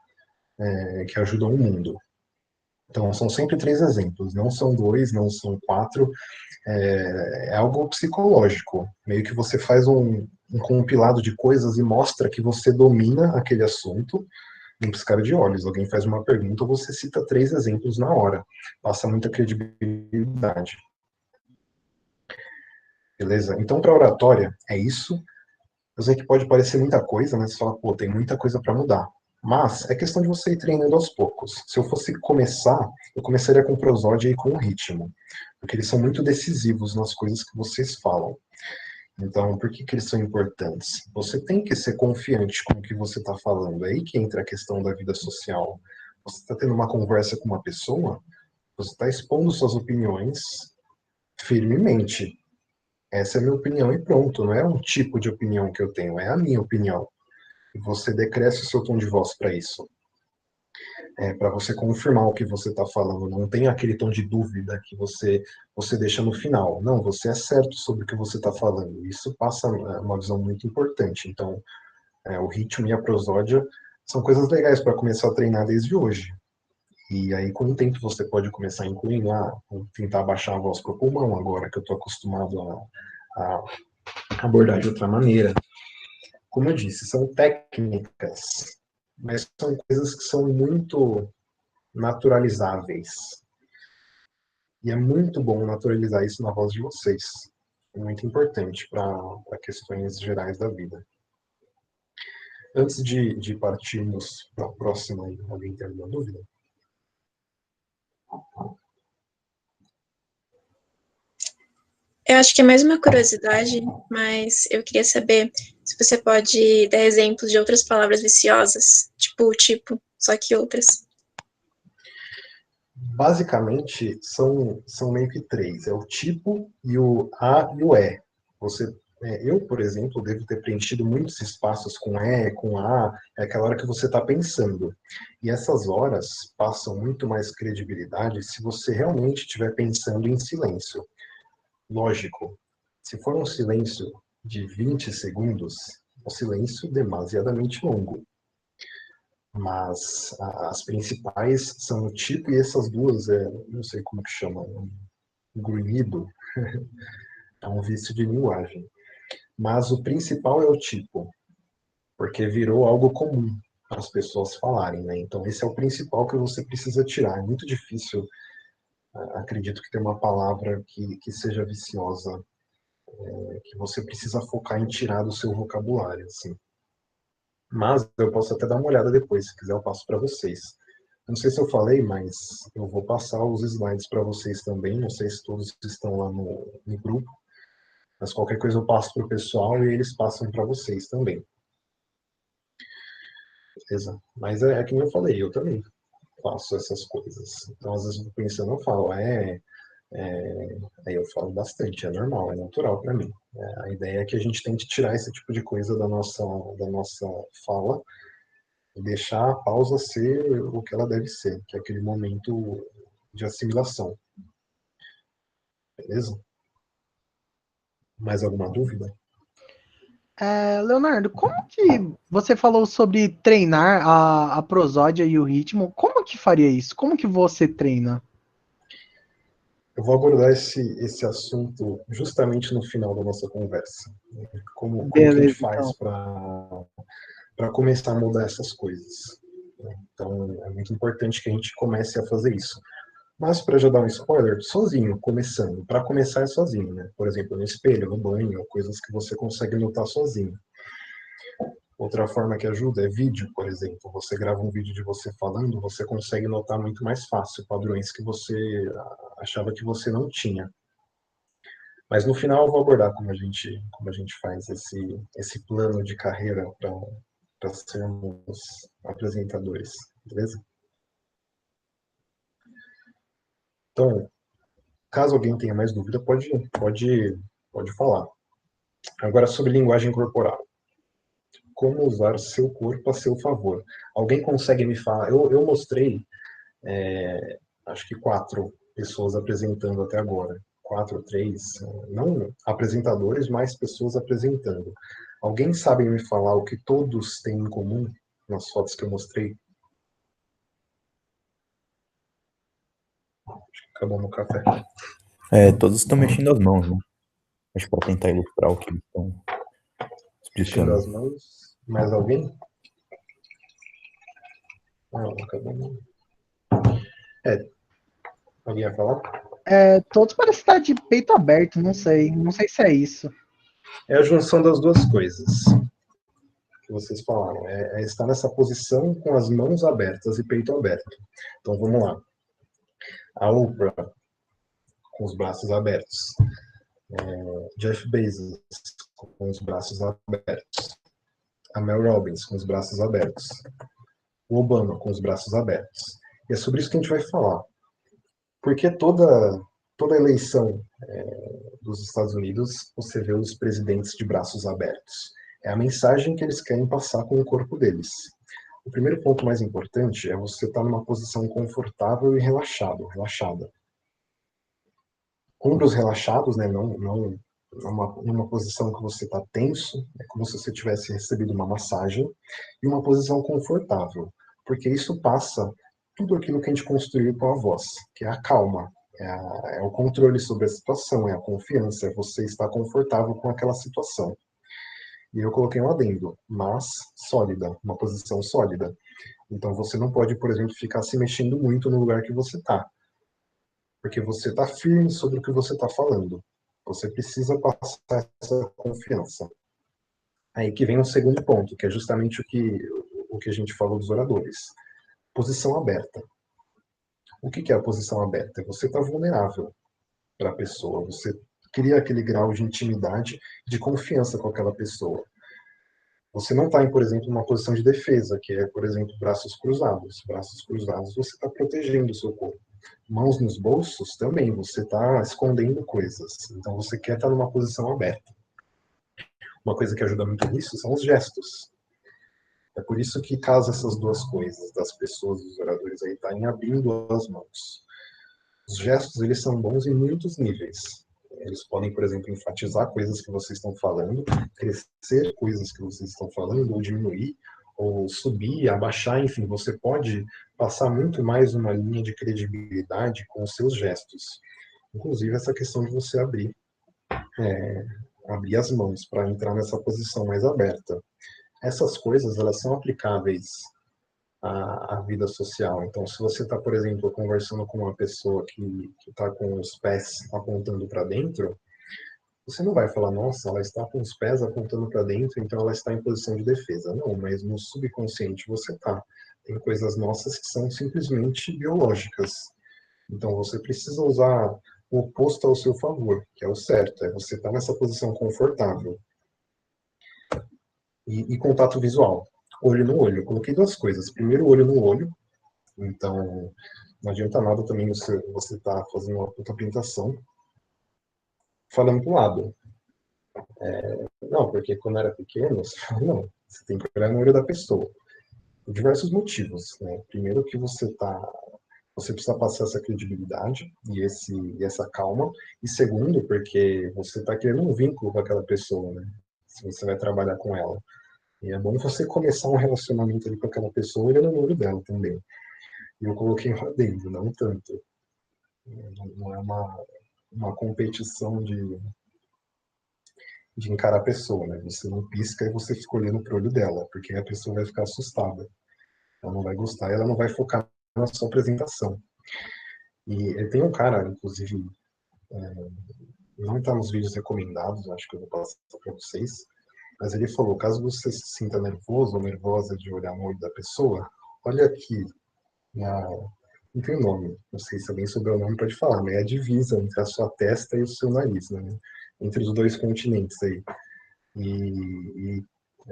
que ajudam o mundo. Então, são sempre 3 exemplos, não são 2, não são 4. É algo psicológico. Meio que você faz um compilado de coisas e mostra que você domina aquele assunto num piscar de olhos. Alguém faz uma pergunta, você cita 3 exemplos na hora. Passa muita credibilidade. Beleza? Então, para oratória, é isso. Eu sei que pode parecer muita coisa, né? Você fala, pô, tem muita coisa para mudar. Mas é questão de você ir treinando aos poucos. Se eu fosse começar, eu começaria com o prosódia e com o ritmo. Porque eles são muito decisivos nas coisas que vocês falam. Então, por que eles são importantes? Você tem que ser confiante com o que você está falando. É aí que entra a questão da vida social. Você está tendo uma conversa com uma pessoa, você está expondo suas opiniões firmemente. Essa é a minha opinião e pronto. Não é um tipo de opinião que eu tenho, é a minha opinião. E você decresce o seu tom de voz para isso. Para você confirmar o que você está falando. Não tem aquele tom de dúvida que você deixa no final. Não, você é certo sobre o que você está falando. Isso passa uma visão muito importante. Então, o ritmo e a prosódia são coisas legais para começar a treinar desde hoje. E aí, com o tempo, você pode começar a incluir, vou tentar baixar a voz para o pulmão agora, que eu estou acostumado a abordar de outra maneira. Como eu disse, são técnicas, mas são coisas que são muito naturalizáveis. E é muito bom naturalizar isso na voz de vocês. É muito importante para questões gerais da vida. Antes de partirmos para a próxima, alguém tem alguma dúvida? Eu acho que é mais uma curiosidade, mas eu queria saber se você pode dar exemplos de outras palavras viciosas, tipo, só que outras. Basicamente, são meio que 3. É o tipo, e o a e o é. Eu, por exemplo, devo ter preenchido muitos espaços com é, com a, é aquela hora que você está pensando. E essas horas passam muito mais credibilidade se você realmente estiver pensando em silêncio. Lógico, se for um silêncio de 20 segundos, é um silêncio demasiadamente longo. Mas as principais são o tipo e essas duas, não sei como que chama, grunhido, é um vício de linguagem. Mas o principal é o tipo, porque virou algo comum as pessoas falarem, né? Então esse é o principal que você precisa tirar. É muito difícil, acredito que tem uma palavra que seja viciosa, que você precisa focar em tirar do seu vocabulário, assim. Mas eu posso até dar uma olhada depois, se quiser eu passo para vocês. Não sei se eu falei, mas eu vou passar os slides para vocês também. Não sei se todos estão lá no grupo, mas qualquer coisa eu passo para o pessoal e eles passam para vocês também. Beleza? Mas é que nem eu falei, eu também faço essas coisas. Então, às vezes, eu tô pensando, eu falo, aí eu falo bastante, é normal, é natural para mim. A ideia é que a gente tente tirar esse tipo de coisa da nossa fala e deixar a pausa ser o que ela deve ser, que é aquele momento de assimilação. Beleza? Mais alguma dúvida? Leonardo, como que você falou sobre treinar a prosódia e o ritmo? Como que faria isso? Como que você treina? Eu vou abordar esse assunto justamente no final da nossa conversa. Como que a gente Beleza, faz então. para começar a mudar essas coisas. Então, é muito importante que a gente comece a fazer isso. Mas, para já dar um spoiler, sozinho, começando. Para começar é sozinho, né? Por exemplo, no espelho, no banho, coisas que você consegue notar sozinho. Outra forma que ajuda é vídeo, por exemplo. Você grava um vídeo de você falando, você consegue notar muito mais fácil padrões que você achava que você não tinha. Mas no final eu vou abordar como a gente faz esse plano de carreira para sermos apresentadores, beleza? Então, caso alguém tenha mais dúvida, pode falar. Agora sobre linguagem corporal. Como usar seu corpo a seu favor? Alguém consegue me falar? Eu mostrei, acho que 4 pessoas apresentando até agora. 4, 3, não apresentadores, mas pessoas apresentando. Alguém sabe me falar o que todos têm em comum nas fotos que eu mostrei? Acabou no café. Todos estão mexendo as mãos, né? Acho que para tentar ilustrar o que eles estão Mexendo explicando. as mãos. Mais alguém? Acabou não. Alguém ia falar? Todos parecem estar de peito aberto, não sei. Não sei se é isso. É a junção das duas coisas que vocês falaram. É estar nessa posição com as mãos abertas e peito aberto. Então vamos lá. A Oprah com os braços abertos. Jeff Bezos com os braços abertos. A Mel Robbins com os braços abertos. O Obama com os braços abertos. E é sobre isso que a gente vai falar. Porque toda eleição dos Estados Unidos, você vê os presidentes de braços abertos. É a mensagem que eles querem passar com o corpo deles. O primeiro ponto mais importante é você estar numa posição confortável e relaxada. Ombros relaxados, né? Não numa posição que você está tenso, é como se você tivesse recebido uma massagem, e uma posição confortável, porque isso passa tudo aquilo que a gente construiu com a voz, que é a calma, é o controle sobre a situação, é a confiança, é você estar confortável com aquela situação. E eu coloquei um adendo, mas sólida, uma posição sólida. Então você não pode, por exemplo, ficar se mexendo muito no lugar que você está, porque você está firme sobre o que você está falando. Você precisa passar essa confiança. Aí que vem o segundo ponto, que é justamente o que a gente falou dos oradores. Posição aberta. O que é a posição aberta? Você está vulnerável para a pessoa. Você cria aquele grau de intimidade, de confiança com aquela pessoa. Você não está, por exemplo, numa posição de defesa, que é, por exemplo, braços cruzados. Braços cruzados, você está protegendo o seu corpo. Mãos nos bolsos, também, você está escondendo coisas. Então, você quer estar numa posição aberta. Uma coisa que ajuda muito nisso são os gestos. É por isso que casa essas duas coisas, das pessoas, dos oradores aí, estarem abrindo as mãos. Os gestos, eles são bons em muitos níveis. Eles podem, por exemplo, enfatizar coisas que vocês estão falando, crescer coisas que vocês estão falando, ou diminuir, ou subir, abaixar, enfim, você pode passar muito mais uma linha de credibilidade com os seus gestos. Inclusive essa questão de você abrir as mãos para entrar nessa posição mais aberta. Essas coisas, elas são aplicáveis à vida social. Então, se você está, por exemplo, conversando com uma pessoa que está com os pés apontando para dentro, você não vai falar, nossa, ela está com os pés apontando para dentro, então ela está em posição de defesa. Não, mas no subconsciente você está. Tem coisas nossas que são simplesmente biológicas. Então você precisa usar o oposto ao seu favor, que é o certo, é você estar nessa posição confortável. E contato visual, olho no olho. Eu coloquei duas coisas. Primeiro, olho no olho. Então, não adianta nada também você tá fazendo uma puta apresentação falando pro lado. Não, porque quando era pequeno, você fala, não, você tem que olhar no olho da pessoa. Por diversos motivos, né? Primeiro que você precisa passar essa credibilidade e essa calma. E segundo, porque você está criando um vínculo com aquela pessoa, né? Se você vai trabalhar com ela. E é bom você começar um relacionamento ali com aquela pessoa olhando no olho dela também. E eu coloquei lá dentro, não tanto. Não é uma competição de encarar a pessoa, né? Você não pisca e você fica olhando pro olho dela, porque a pessoa vai ficar assustada. Ela não vai gostar, ela não vai focar na sua apresentação. E tem um cara, inclusive, não está nos vídeos recomendados, acho que eu vou passar para vocês, mas ele falou, caso você se sinta nervoso ou nervosa de olhar no olho da pessoa, olha aqui, não tem nome, não sei se alguém souber o nome pode falar, mas é a divisa entre a sua testa e o seu nariz, né? Entre os dois continentes aí. E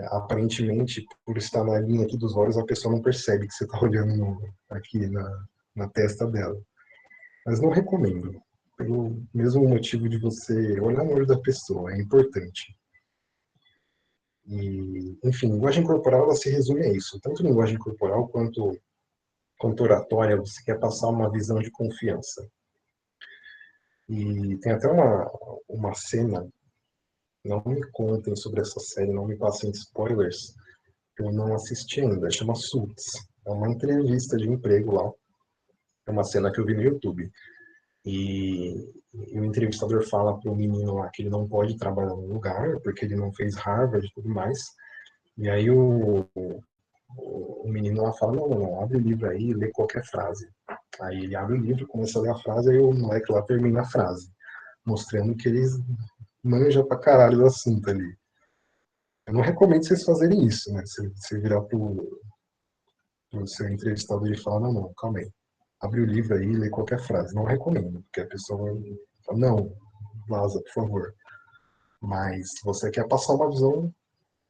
aparentemente, por estar na linha aqui dos olhos, a pessoa não percebe que você está olhando aqui na testa dela. Mas não recomendo, pelo mesmo motivo de você olhar no olho da pessoa, é importante. E, enfim, linguagem corporal ela se resume a isso. Tanto linguagem corporal quanto oratória, você quer passar uma visão de confiança. E tem até uma cena, não me contem sobre essa série, não me passem spoilers, eu não assisti ainda, chama Suits. É uma entrevista de emprego lá. É uma cena que eu vi no YouTube. E o entrevistador fala para o menino lá que ele não pode trabalhar no lugar, porque ele não fez Harvard e tudo mais. E aí o menino lá fala, não, abre o livro aí e lê qualquer frase. Aí ele abre o livro, começa a ler a frase, aí o moleque lá termina a frase, mostrando que eles manjam pra caralho do assunto ali. Eu não recomendo vocês fazerem isso, né? Você virar pro seu entrevistador e falar, não, calma aí. Abre o livro aí e lê qualquer frase. Não recomendo, porque a pessoa vai falar, não, vaza, por favor. Mas você quer passar uma visão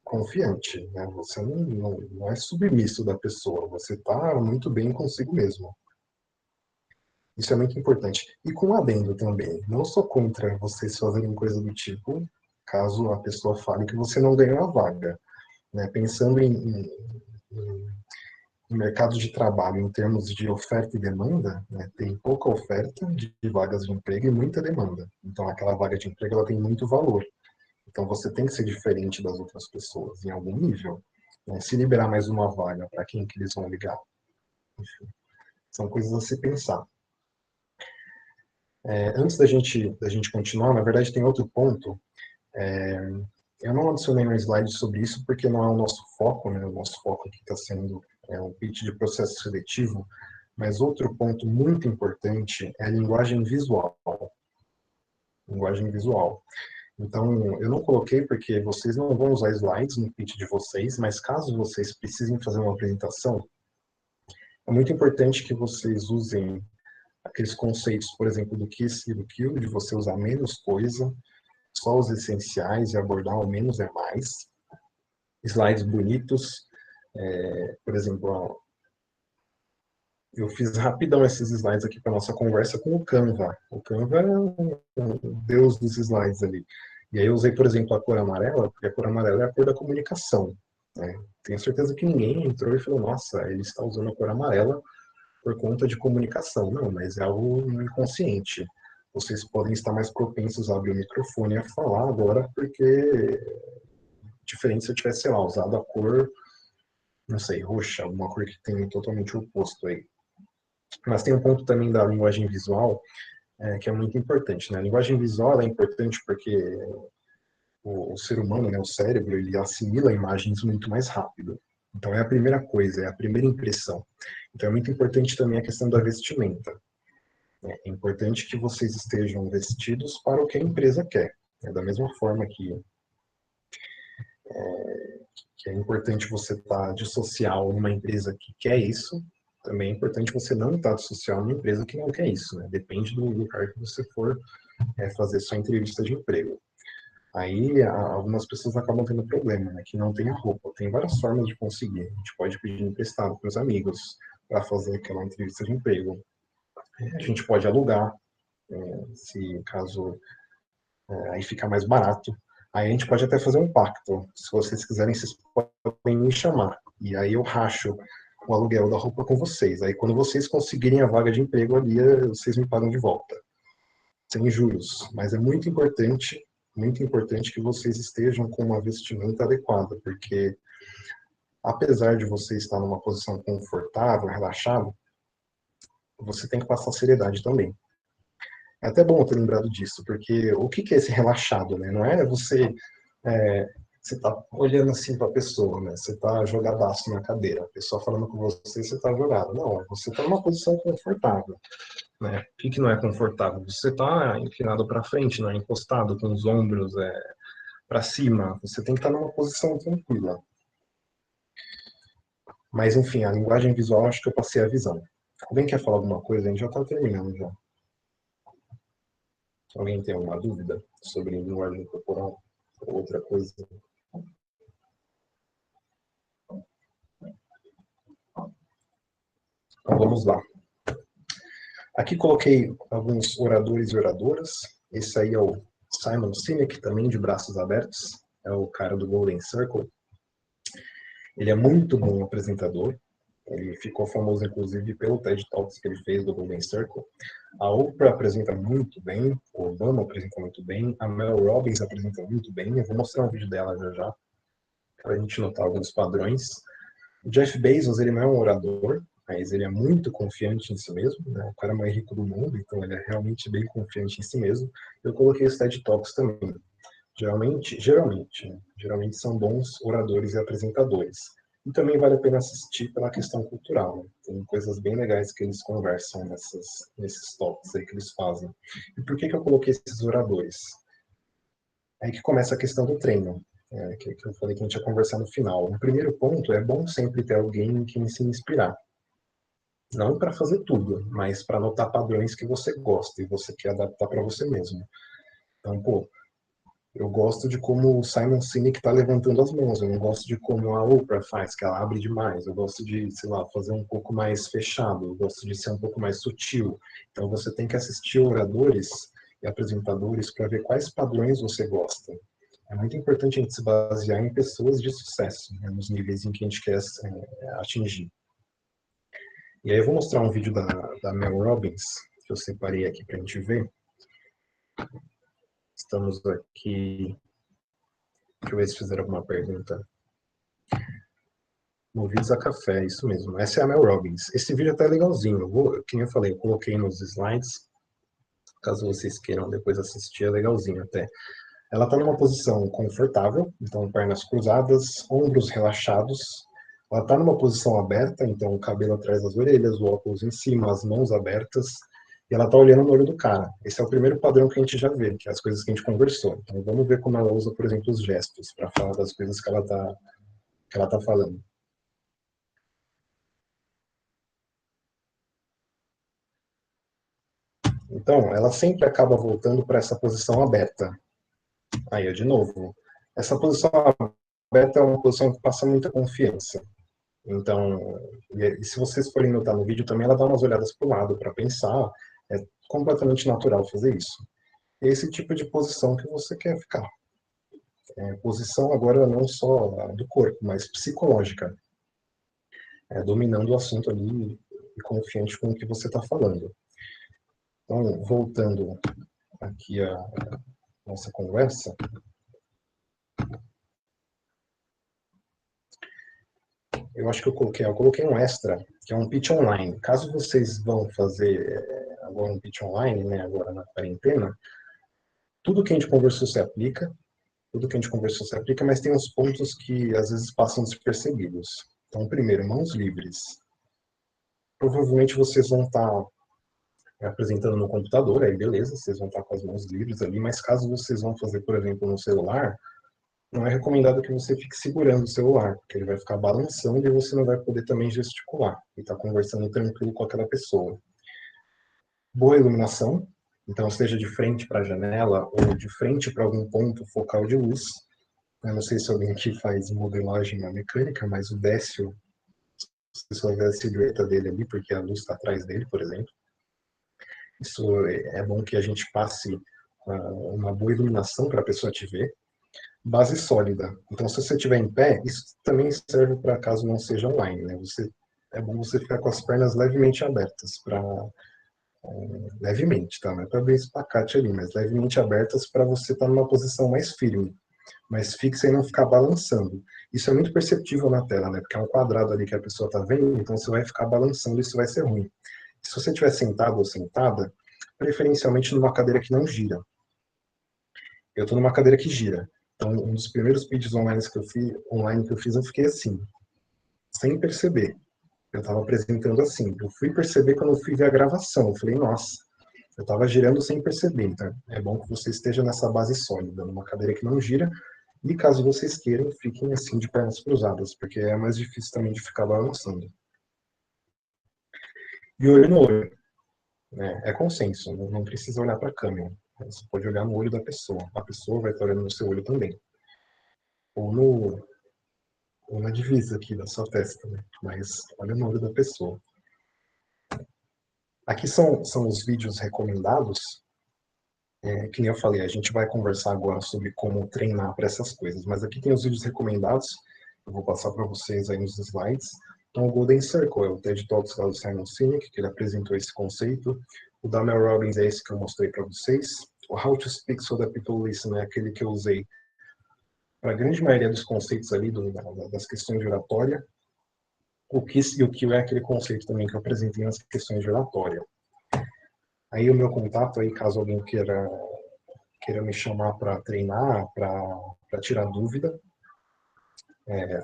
confiante, né? Você não é submisso da pessoa, você está muito bem consigo mesmo. Isso é muito importante. E com um adendo também, não sou contra vocês fazerem coisa do tipo, caso a pessoa fale que você não ganhou a vaga. Né? Pensando em mercado de trabalho em termos de oferta e demanda, né? Tem pouca oferta de vagas de emprego e muita demanda. Então aquela vaga de emprego ela tem muito valor. Então você tem que ser diferente das outras pessoas em algum nível. Né? Se liberar mais uma vaga, para quem que eles vão ligar? Enfim, são coisas a se pensar. Antes da gente continuar, na verdade tem outro ponto. Eu não adicionei um slide sobre isso porque não é o nosso foco, né? O nosso foco aqui está sendo um pitch de processo seletivo, mas outro ponto muito importante é a linguagem visual. Linguagem visual. Então, eu não coloquei porque vocês não vão usar slides no pitch de vocês, mas caso vocês precisem fazer uma apresentação, é muito importante que vocês usem aqueles conceitos, por exemplo, do KISS e do KILL, de você usar menos coisa, só os essenciais e abordar o menos é mais. Slides bonitos, por exemplo, eu fiz rapidão esses slides aqui para nossa conversa com o Canva. O Canva é um deus dos slides ali. E aí eu usei, por exemplo, a cor amarela, porque a cor amarela é a cor da comunicação. Né? Tenho certeza que ninguém entrou e falou, nossa, ele está usando a cor amarela por conta de comunicação. Não, mas é algo inconsciente. Vocês podem estar mais propensos a abrir o microfone e a falar agora, porque diferente se eu tivesse, sei lá, usado a cor não sei, roxa, alguma cor que tem totalmente o oposto aí. Mas tem um ponto também da linguagem visual que é muito importante, né? A linguagem visual é importante porque o ser humano, né, o cérebro, ele assimila imagens muito mais rápido. Então é a primeira coisa, é a primeira impressão. Então é muito importante também a questão da vestimenta. É importante que vocês estejam vestidos para o que a empresa quer. Da mesma forma que é importante você estar de social numa empresa que quer isso, também é importante você não estar de social numa empresa que não quer isso. Né? Depende do lugar que você for fazer sua entrevista de emprego. Aí algumas pessoas acabam tendo problema, né? Que não tem a roupa. Tem várias formas de conseguir. A gente pode pedir emprestado para os amigos para fazer aquela entrevista de emprego. A gente pode alugar, se caso aí fica mais barato. Aí a gente pode até fazer um pacto. Se vocês quiserem, vocês podem me chamar. E aí eu racho o aluguel da roupa com vocês. Aí quando vocês conseguirem a vaga de emprego ali, vocês me pagam de volta. Sem juros. Mas é muito importante que vocês estejam com uma vestimenta adequada, porque apesar de você estar numa posição confortável, relaxado, você tem que passar seriedade também. É até bom ter lembrado disso, porque o que é esse relaxado, né? Não é você tá olhando assim para a pessoa, né? Você tá jogadaço na cadeira, a pessoa falando com você, você tá jogado. Não, você tá numa posição confortável, né? O que não é confortável? Você tá inclinado para frente, não é encostado com os ombros para cima. Você tem que estar numa posição tranquila. Mas enfim, a linguagem visual, acho que eu passei a visão. Alguém quer falar alguma coisa? A gente já está terminando já. Alguém tem alguma dúvida sobre linguagem corporal ou outra coisa? Então vamos lá. Aqui coloquei alguns oradores e oradoras. Esse aí é o Simon Sinek, também de braços abertos. É o cara do Golden Circle. Ele é muito bom apresentador. Ele ficou famoso, inclusive, pelo TED Talks que ele fez do Golden Circle. A Oprah apresenta muito bem, o Obama apresenta muito bem, a Mel Robbins apresenta muito bem. Eu vou mostrar um vídeo dela já já, para a gente notar alguns padrões. O Jeff Bezos, ele não é um orador, mas ele é muito confiante em si mesmo, né? O cara mais rico do mundo, então ele é realmente bem confiante em si mesmo. Eu coloquei os TED Talks também. Geralmente são bons oradores e apresentadores. E também vale a pena assistir pela questão cultural. Né? Tem coisas bem legais que eles conversam nesses talks aí que eles fazem. E por que eu coloquei esses oradores? É aí que começa a questão do treino, que eu falei que a gente ia conversar no final. O primeiro ponto é bom sempre ter alguém em quem se inspirar. Não para fazer tudo, mas para notar padrões que você gosta e você quer adaptar para você mesmo. Então, pô, eu gosto de como o Simon Sinek está levantando as mãos. Eu não gosto de como a Oprah faz, que ela abre demais. Eu gosto de, sei lá, fazer um pouco mais fechado. Eu gosto de ser um pouco mais sutil. Então você tem que assistir oradores e apresentadores para ver quais padrões você gosta. É muito importante a gente se basear em pessoas de sucesso, né, nos níveis em que a gente quer atingir. E aí eu vou mostrar um vídeo da Mel Robbins, que eu separei aqui para a gente ver. Estamos aqui. Deixa eu ver se fizeram alguma pergunta. Movidos a café, isso mesmo. Essa é a Mel Robbins. Esse vídeo até é legalzinho. Como eu falei, eu coloquei nos slides. Caso vocês queiram depois assistir, é legalzinho até. Ela está numa posição confortável, então pernas cruzadas, ombros relaxados. Ela está numa posição aberta, então o cabelo atrás das orelhas, o óculos em cima, as mãos abertas. E ela está olhando no olho do cara. Esse é o primeiro padrão que a gente já vê, que é as coisas que a gente conversou. Então vamos ver como ela usa, por exemplo, os gestos para falar das coisas que ela tá falando. Então, ela sempre acaba voltando para essa posição aberta. Aí, de novo, essa posição aberta é uma posição que passa muita confiança. Então, e se vocês forem notar no vídeo também, ela dá umas olhadas para o lado para pensar. É completamente natural fazer isso. É esse tipo de posição que você quer ficar. Posição agora não só do corpo, mas psicológica. Dominando o assunto ali e confiante com o que você está falando. Então, voltando aqui a nossa conversa. eu acho que eu coloquei um extra, que é um pitch online. Caso vocês vão fazer agora um pitch online, né, agora na quarentena, tudo que a gente conversou se aplica, tudo que a gente conversou se aplica, mas tem uns pontos que às vezes passam despercebidos. Então, primeiro, mãos livres. Provavelmente vocês vão estar apresentando no computador, aí beleza, vocês vão estar com as mãos livres ali, mas caso vocês vão fazer, por exemplo, no celular, não é recomendado que você fique segurando o celular, porque ele vai ficar balançando e você não vai poder também gesticular e estar conversando tranquilo com aquela pessoa. Boa iluminação, então seja de frente para a janela ou de frente para algum ponto focal de luz. Eu não sei se alguém aqui faz modelagem na mecânica, mas o Décio, você só vê a silhueta dele ali, porque a luz está atrás dele, por exemplo. Isso é bom que a gente passe uma boa iluminação para a pessoa te ver. Base sólida. Então, se você estiver em pé, isso também serve para caso não seja online, né? É bom você ficar com as pernas levemente abertas, levemente, tá? Não é para abrir espacate ali, mas levemente abertas para você estar numa posição mais firme, mais fixa e não ficar balançando. Isso é muito perceptível na tela, né? Porque é um quadrado ali que a pessoa está vendo, então você vai ficar balançando e isso vai ser ruim. Se você estiver sentado ou sentada, preferencialmente numa cadeira que não gira. Eu estou numa cadeira que gira. Então, um dos primeiros pitches online que eu fiz, eu fiquei assim, sem perceber. Eu estava apresentando assim. Eu fui perceber quando eu fui ver a gravação. Eu falei, nossa, eu estava girando sem perceber. Então, é bom que você esteja nessa base sólida, numa cadeira que não gira. E caso vocês queiram, fiquem assim de pernas cruzadas, porque é mais difícil também de ficar balançando. E olho no olho. Né? É consenso, não precisa olhar para a câmera. Você pode olhar no olho da pessoa. A pessoa vai estar olhando no seu olho também. Ou na divisa aqui da sua testa, né? Mas olha no olho da pessoa. Aqui são os vídeos recomendados. Que nem eu falei, a gente vai conversar agora sobre como treinar para essas coisas. Mas aqui tem os vídeos recomendados. Eu vou passar para vocês aí nos slides. Então, o Golden Circle é o TED Talks lá do Simon Sinek, que ele apresentou esse conceito. O da Mel Robbins é esse que eu mostrei para vocês. O How to Speak So That People Listen é aquele que eu usei para a grande maioria dos conceitos ali, das questões de oratória. O que é aquele conceito também que eu apresentei nas questões de oratória. Aí o meu contato, aí, caso alguém queira me chamar para treinar, para tirar dúvida,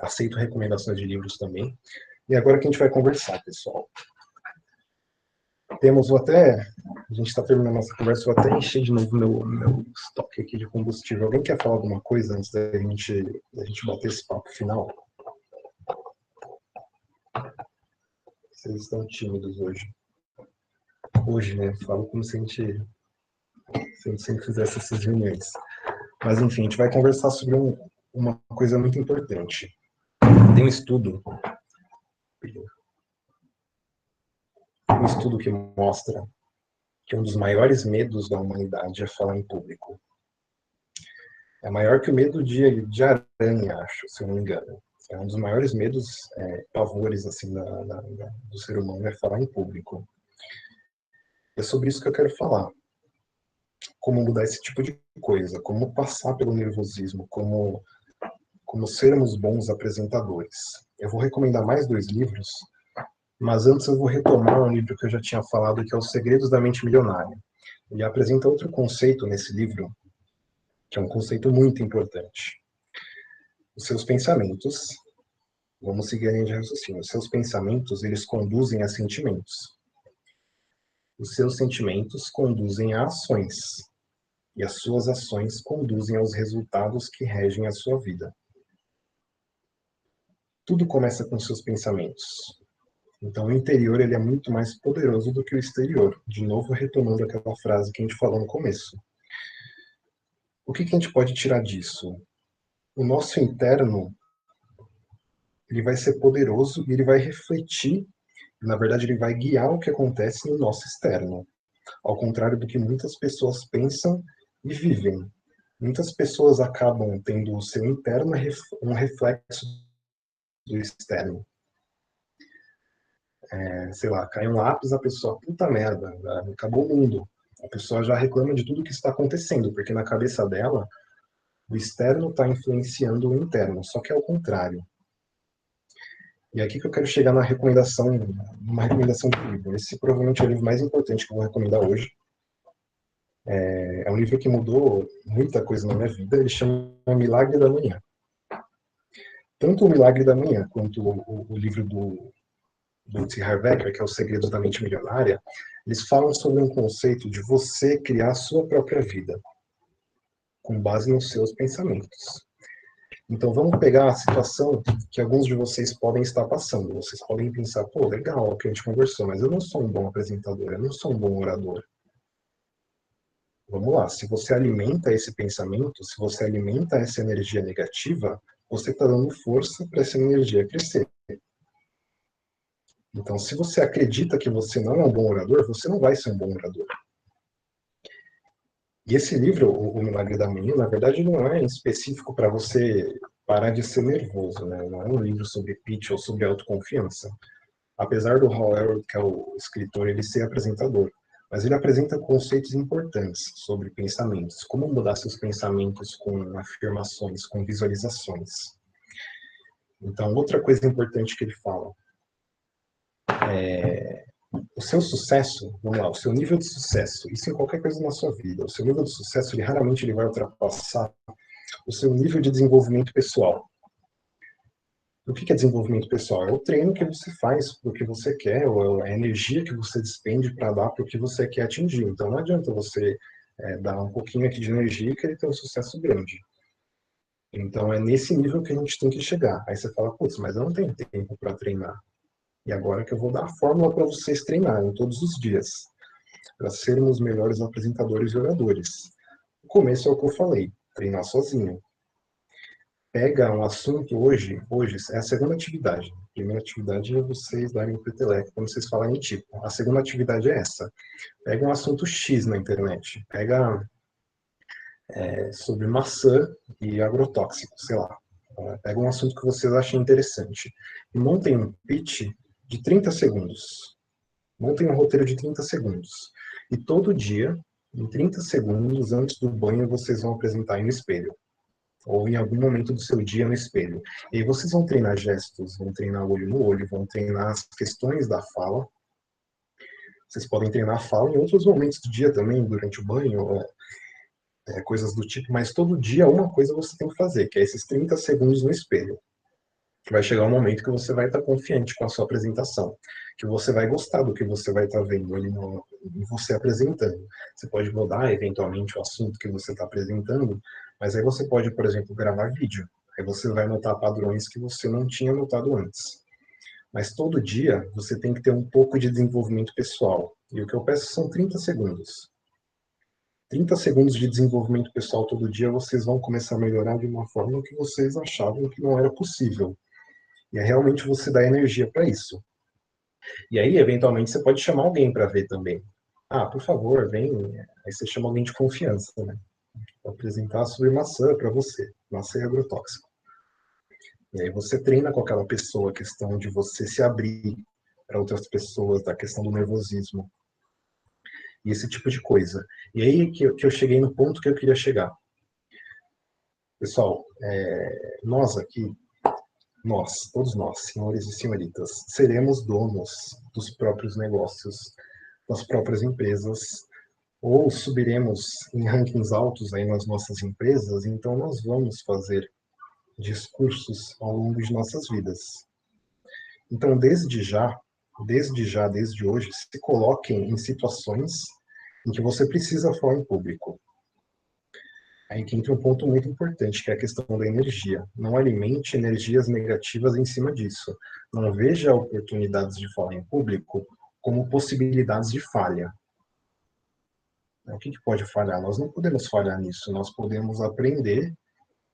aceito recomendações de livros também. E agora que a gente vai conversar, pessoal. A gente está terminando nossa conversa, vou até encher de novo meu estoque aqui de combustível. Alguém quer falar alguma coisa antes da gente bater esse papo final? Vocês estão tímidos hoje. Hoje, né? Falo como se a gente sempre fizesse essas reuniões. Mas, enfim, a gente vai conversar sobre uma coisa muito importante. Tem um estudo que mostra que um dos maiores medos da humanidade é falar em público. É maior que o medo de aranha, acho, se eu não me engano. É um dos maiores medos, pavores assim, do ser humano é falar em público. É sobre isso que eu quero falar. Como mudar esse tipo de coisa, como passar pelo nervosismo, como sermos bons apresentadores. Eu vou recomendar mais 2 livros, mas antes eu vou retomar um livro que eu já tinha falado, que é Os Segredos da Mente Milionária. Ele apresenta outro conceito nesse livro, que é um conceito muito importante. Os seus pensamentos, vamos seguir a linha de raciocínio, os seus pensamentos, eles conduzem a sentimentos. Os seus sentimentos conduzem a ações. E as suas ações conduzem aos resultados que regem a sua vida. Tudo começa com seus pensamentos. Então, o interior ele é muito mais poderoso do que o exterior. De novo, retomando aquela frase que a gente falou no começo. O que a gente pode tirar disso? O nosso interno ele vai ser poderoso e ele vai refletir, na verdade, ele vai guiar o que acontece no nosso externo. Ao contrário do que muitas pessoas pensam e vivem. Muitas pessoas acabam tendo o seu interno um reflexo do externo. Sei lá, cai um lápis, a pessoa, puta merda, acabou o mundo. A pessoa já reclama de tudo que está acontecendo, porque na cabeça dela, o externo está influenciando o interno, só que é o contrário. E aqui que eu quero chegar na recomendação, numa recomendação de livro. Esse provavelmente é o livro mais importante que eu vou recomendar hoje. É um livro que mudou muita coisa na minha vida. Ele chama Milagre da Manhã. Tanto o Milagre da Manhã quanto o livro do T. Harv Eker, que é O Segredo da Mente Milionária, eles falam sobre um conceito de você criar a sua própria vida, com base nos seus pensamentos. Então vamos pegar a situação que alguns de vocês podem estar passando. Vocês podem pensar, pô, legal o que a gente conversou, mas eu não sou um bom apresentador, eu não sou um bom orador. Vamos lá, se você alimenta esse pensamento, se você alimenta essa energia negativa, você está dando força para essa energia crescer. Então, se você acredita que você não é um bom orador, você não vai ser um bom orador. E esse livro, O Milagre da Manhã, na verdade, não é específico para você parar de ser nervoso, né? Não é um livro sobre pitch ou sobre autoconfiança. Apesar do Hal Elrod, que é o escritor, ele ser apresentador, mas ele apresenta conceitos importantes sobre pensamentos, como mudar seus pensamentos com afirmações, com visualizações. Então, outra coisa importante que ele fala é o seu sucesso, vamos lá, o seu nível de sucesso, isso em qualquer coisa na sua vida, o seu nível de sucesso, ele raramente ele vai ultrapassar o seu nível de desenvolvimento pessoal. O que é desenvolvimento pessoal? É o treino que você faz para o que você quer, ou a energia que você despende para dar para o que você quer atingir. Então não adianta você dar um pouquinho aqui de energia e querer ter um sucesso grande. Então é nesse nível que a gente tem que chegar. Aí você fala, putz, mas eu não tenho tempo para treinar. E agora que eu vou dar a fórmula para vocês treinarem todos os dias, para sermos melhores apresentadores e oradores. O começo é o que eu falei, treinar sozinho. Pega um assunto hoje é a segunda atividade. A primeira atividade é vocês darem o peteleco quando vocês falarem tipo. A segunda atividade é essa. Pega um assunto X na internet. Pega sobre maçã e agrotóxico, sei lá. Pega um assunto que vocês achem interessante. E montem um pitch de 30 segundos. Montem um roteiro de 30 segundos. E todo dia, em 30 segundos, antes do banho, vocês vão apresentar aí no espelho. Ou em algum momento do seu dia no espelho. E aí vocês vão treinar gestos, vão treinar olho no olho, vão treinar as questões da fala. Vocês podem treinar a fala em outros momentos do dia também, durante o banho, coisas do tipo, mas todo dia uma coisa você tem que fazer, que é esses 30 segundos no espelho. Vai chegar um momento que você vai estar confiante com a sua apresentação, que você vai gostar do que você vai estar vendo ali em você apresentando. Você pode mudar eventualmente o assunto que você está apresentando, mas aí você pode, por exemplo, gravar vídeo. Aí você vai notar padrões que você não tinha notado antes. Mas todo dia você tem que ter um pouco de desenvolvimento pessoal. E o que eu peço são 30 segundos. 30 segundos de desenvolvimento pessoal todo dia, vocês vão começar a melhorar de uma forma que vocês achavam que não era possível. E é realmente você dar energia para isso. E aí, eventualmente, você pode chamar alguém para ver também. Ah, por favor, vem. Aí você chama alguém de confiança, né? Vou apresentar sobre maçã para você. Maçã é agrotóxico. E aí você treina com aquela pessoa a questão de você se abrir para outras pessoas, da questão do nervosismo. E esse tipo de coisa. E aí que eu cheguei no ponto que eu queria chegar. Pessoal, nós aqui, todos nós, senhores e senhoritas, seremos donos dos próprios negócios, das próprias empresas, ou subiremos em rankings altos aí nas nossas empresas, então nós vamos fazer discursos ao longo de nossas vidas. Então, desde hoje, se coloquem em situações em que você precisa falar em público. Aí que entra um ponto muito importante, que é a questão da energia. Não alimente energias negativas em cima disso. Não veja oportunidades de falar em público como possibilidades de falha. O que pode falhar? Nós não podemos falhar nisso. Nós podemos aprender,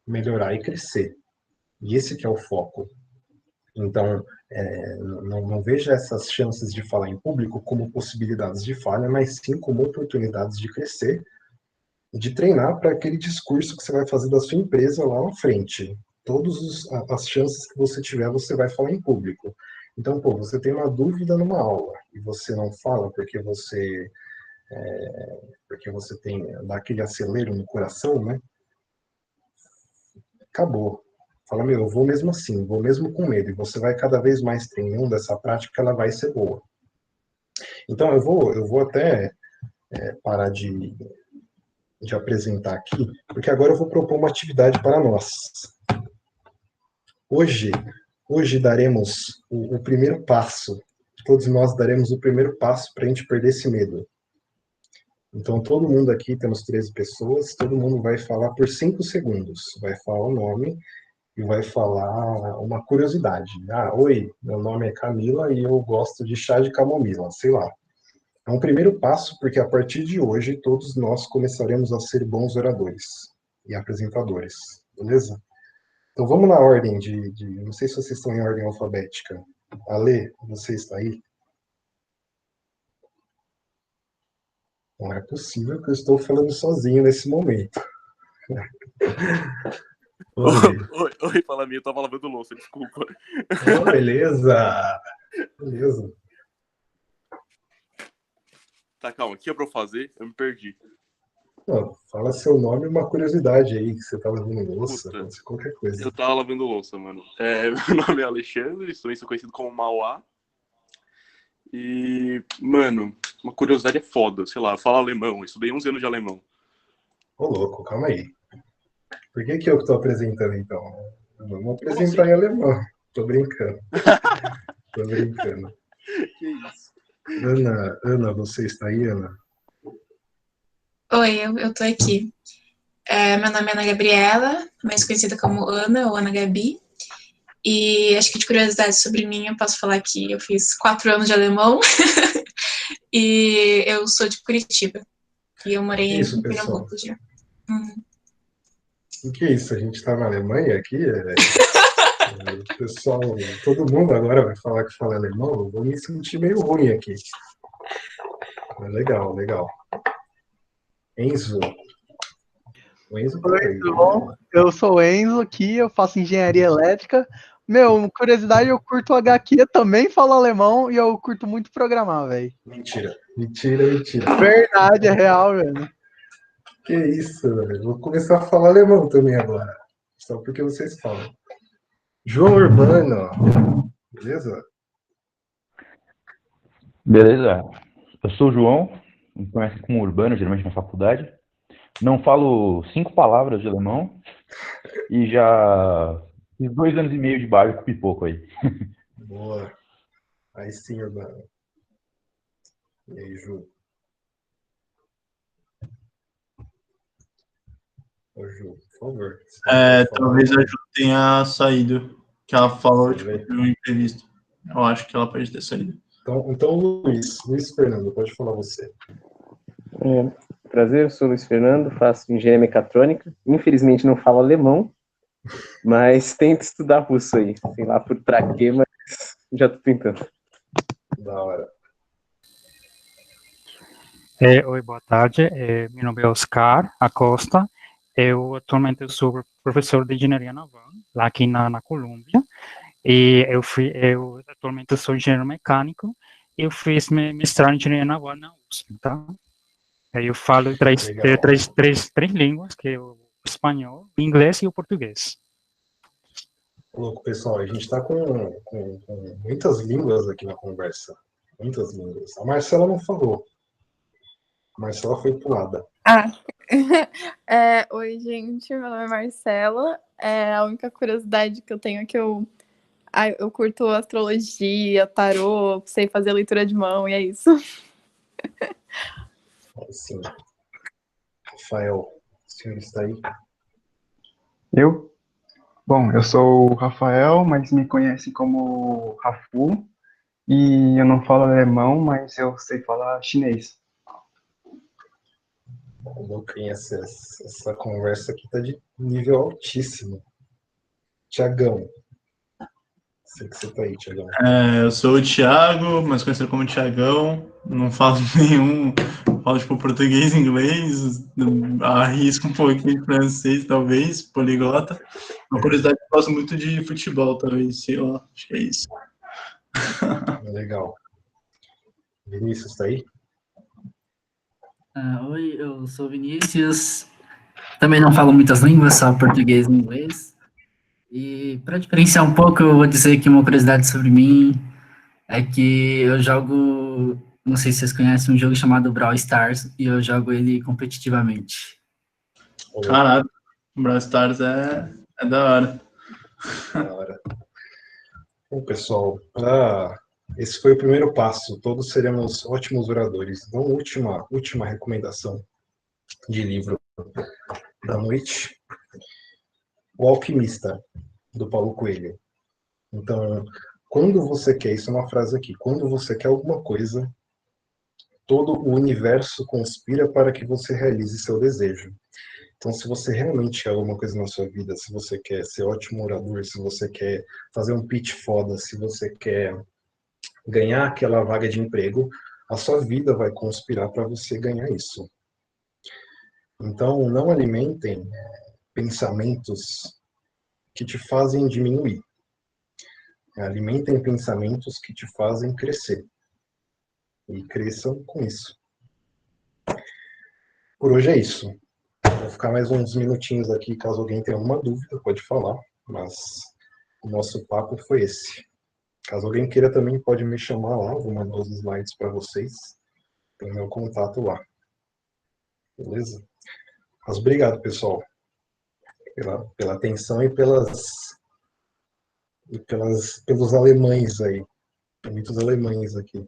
melhorar e crescer. E esse que é o foco. Então, não veja essas chances de falar em público como possibilidades de falha, mas sim como oportunidades de crescer, de treinar para aquele discurso que você vai fazer da sua empresa lá na frente. Todas as chances que você tiver, você vai falar em público. Então, você tem uma dúvida numa aula e você não fala porque você tem dá aquele acelero no coração, né? Acabou. Fala, meu, eu vou mesmo assim, vou mesmo com medo, e você vai cada vez mais treinando essa prática, ela vai ser boa. Então, eu vou até parar de apresentar aqui, porque agora eu vou propor uma atividade para nós. Hoje daremos o primeiro passo, todos nós daremos o primeiro passo para a gente perder esse medo. Então, todo mundo aqui, temos 13 pessoas, todo mundo vai falar por 5 segundos, vai falar o nome e vai falar uma curiosidade. Ah, oi, meu nome é Camila e eu gosto de chá de camomila, sei lá. É um primeiro passo, porque a partir de hoje, todos nós começaremos a ser bons oradores e apresentadores, beleza? Então vamos na ordem não sei se vocês estão em ordem alfabética. Ale, você está aí? Não é possível que eu estou falando sozinho nesse momento. Oi, fala minha, eu tava lavando louça, desculpa. Oh, beleza. Beleza. Tá, calma, o que é pra eu fazer? Eu me perdi. Não, fala seu nome e uma curiosidade aí, que você tá lavando louça, Puta, pode ser qualquer coisa. Eu tava lavando louça, mano. Meu nome é Alexandre, sou conhecido como Mauá. E, mano, uma curiosidade é foda, sei lá, eu falo alemão, eu estudei 11 anos de alemão. Ô, louco, calma aí. Por que eu que tô apresentando, então? Vamos apresentar em alemão. Tô brincando. Tô brincando. Que isso? Ana, você está aí, Ana? Oi, eu tô aqui. Meu nome é Ana Gabriela, mais conhecida como Ana ou Ana Gabi. E acho que de curiosidade sobre mim, eu posso falar que eu fiz 4 anos de alemão. E eu sou de Curitiba. E eu morei em Pernambuco já. O que é isso? A gente tá na Alemanha aqui? O pessoal, todo mundo agora vai falar que fala alemão? Eu vou me sentir meio ruim aqui. Mas legal, legal. Enzo. O Enzo tá aí. Eu sou o Enzo aqui, eu faço engenharia elétrica. Meu, curiosidade, eu curto HQ, também falo alemão e eu curto muito programar, velho. Mentira. Verdade, é real, velho. Que isso, velho. Vou começar a falar alemão também agora. Só porque vocês falam. João Urbano. Beleza? Beleza. Eu sou o João, me conhece como Urbano, geralmente na faculdade. Não falo 5 palavras de alemão e já fiz 2 anos e meio de bar com pipoco aí. Boa. Aí sim, Urbano. E aí, Ju? Ô, Ju, por favor. Talvez a Ju tenha saído, que ela falou de um imprevisto. Eu acho que ela pode ter saído. Então Luiz Fernando, pode falar você. Prazer, eu sou o Luiz Fernando, faço engenharia mecatrônica. Infelizmente não falo alemão, mas tento estudar russo aí. Sei lá pra quê, mas já tô tentando. Da hora. Oi, boa tarde. Meu nome é Oscar Acosta. Eu atualmente sou professor de engenharia naval lá aqui na Colômbia. E eu atualmente sou engenheiro mecânico. Eu fiz mestrado em engenharia naval na USP, tá? Eu falo três línguas, que é o espanhol, o inglês e o português. Louco, pessoal, a gente está com muitas línguas aqui na conversa. Muitas línguas. A Marcela não falou. A Marcela foi pulada. Oi, gente, meu nome é Marcela. A única curiosidade que eu tenho é que eu curto astrologia, tarô, sei fazer leitura de mão, e é isso. Sim. Rafael, o senhor está aí? Eu? Bom, eu sou o Rafael, mas me conhecem como Rafu, e eu não falo alemão, mas eu sei falar chinês. Lucas, essa conversa aqui tá de nível altíssimo. Tiagão. Sei que você tá aí, Tiagão. Eu sou o Thiago, mais conhecido como Tiagão. Não falo nenhum, falo tipo português e inglês, arrisco um pouquinho de francês, talvez, poliglota. Uma curiosidade, eu gosto muito de futebol, talvez, sei lá, acho que é isso. Legal. Vinícius, tá aí? Oi, eu sou Vinícius. Também não falo muitas línguas, só português e inglês. E para diferenciar um pouco, eu vou dizer que uma curiosidade sobre mim é que eu jogo, não sei se vocês conhecem, um jogo chamado Brawl Stars, e eu jogo ele competitivamente. Caralho, Brawl Stars é da hora. Da hora. Bom, pessoal, esse foi o primeiro passo. Todos seremos ótimos oradores. Então, última recomendação de livro da noite. O Alquimista, do Paulo Coelho. Então, quando você quer, isso é uma frase aqui, quando você quer alguma coisa, todo o universo conspira para que você realize seu desejo. Então, se você realmente quer alguma coisa na sua vida, se você quer ser ótimo orador, se você quer fazer um pitch foda, se você quer ganhar aquela vaga de emprego, a sua vida vai conspirar para você ganhar isso. Então, não alimentem pensamentos que te fazem diminuir. Alimentem pensamentos que te fazem crescer. E cresçam com isso. Por hoje é isso. Vou ficar mais uns minutinhos aqui, caso alguém tenha alguma dúvida, pode falar. Mas o nosso papo foi esse. Caso alguém queira também, pode me chamar lá, vou mandar os slides para vocês. Tem meu contato lá. Beleza? Mas obrigado, pessoal, pela atenção e pelos alemães aí. Tem muitos alemães aqui.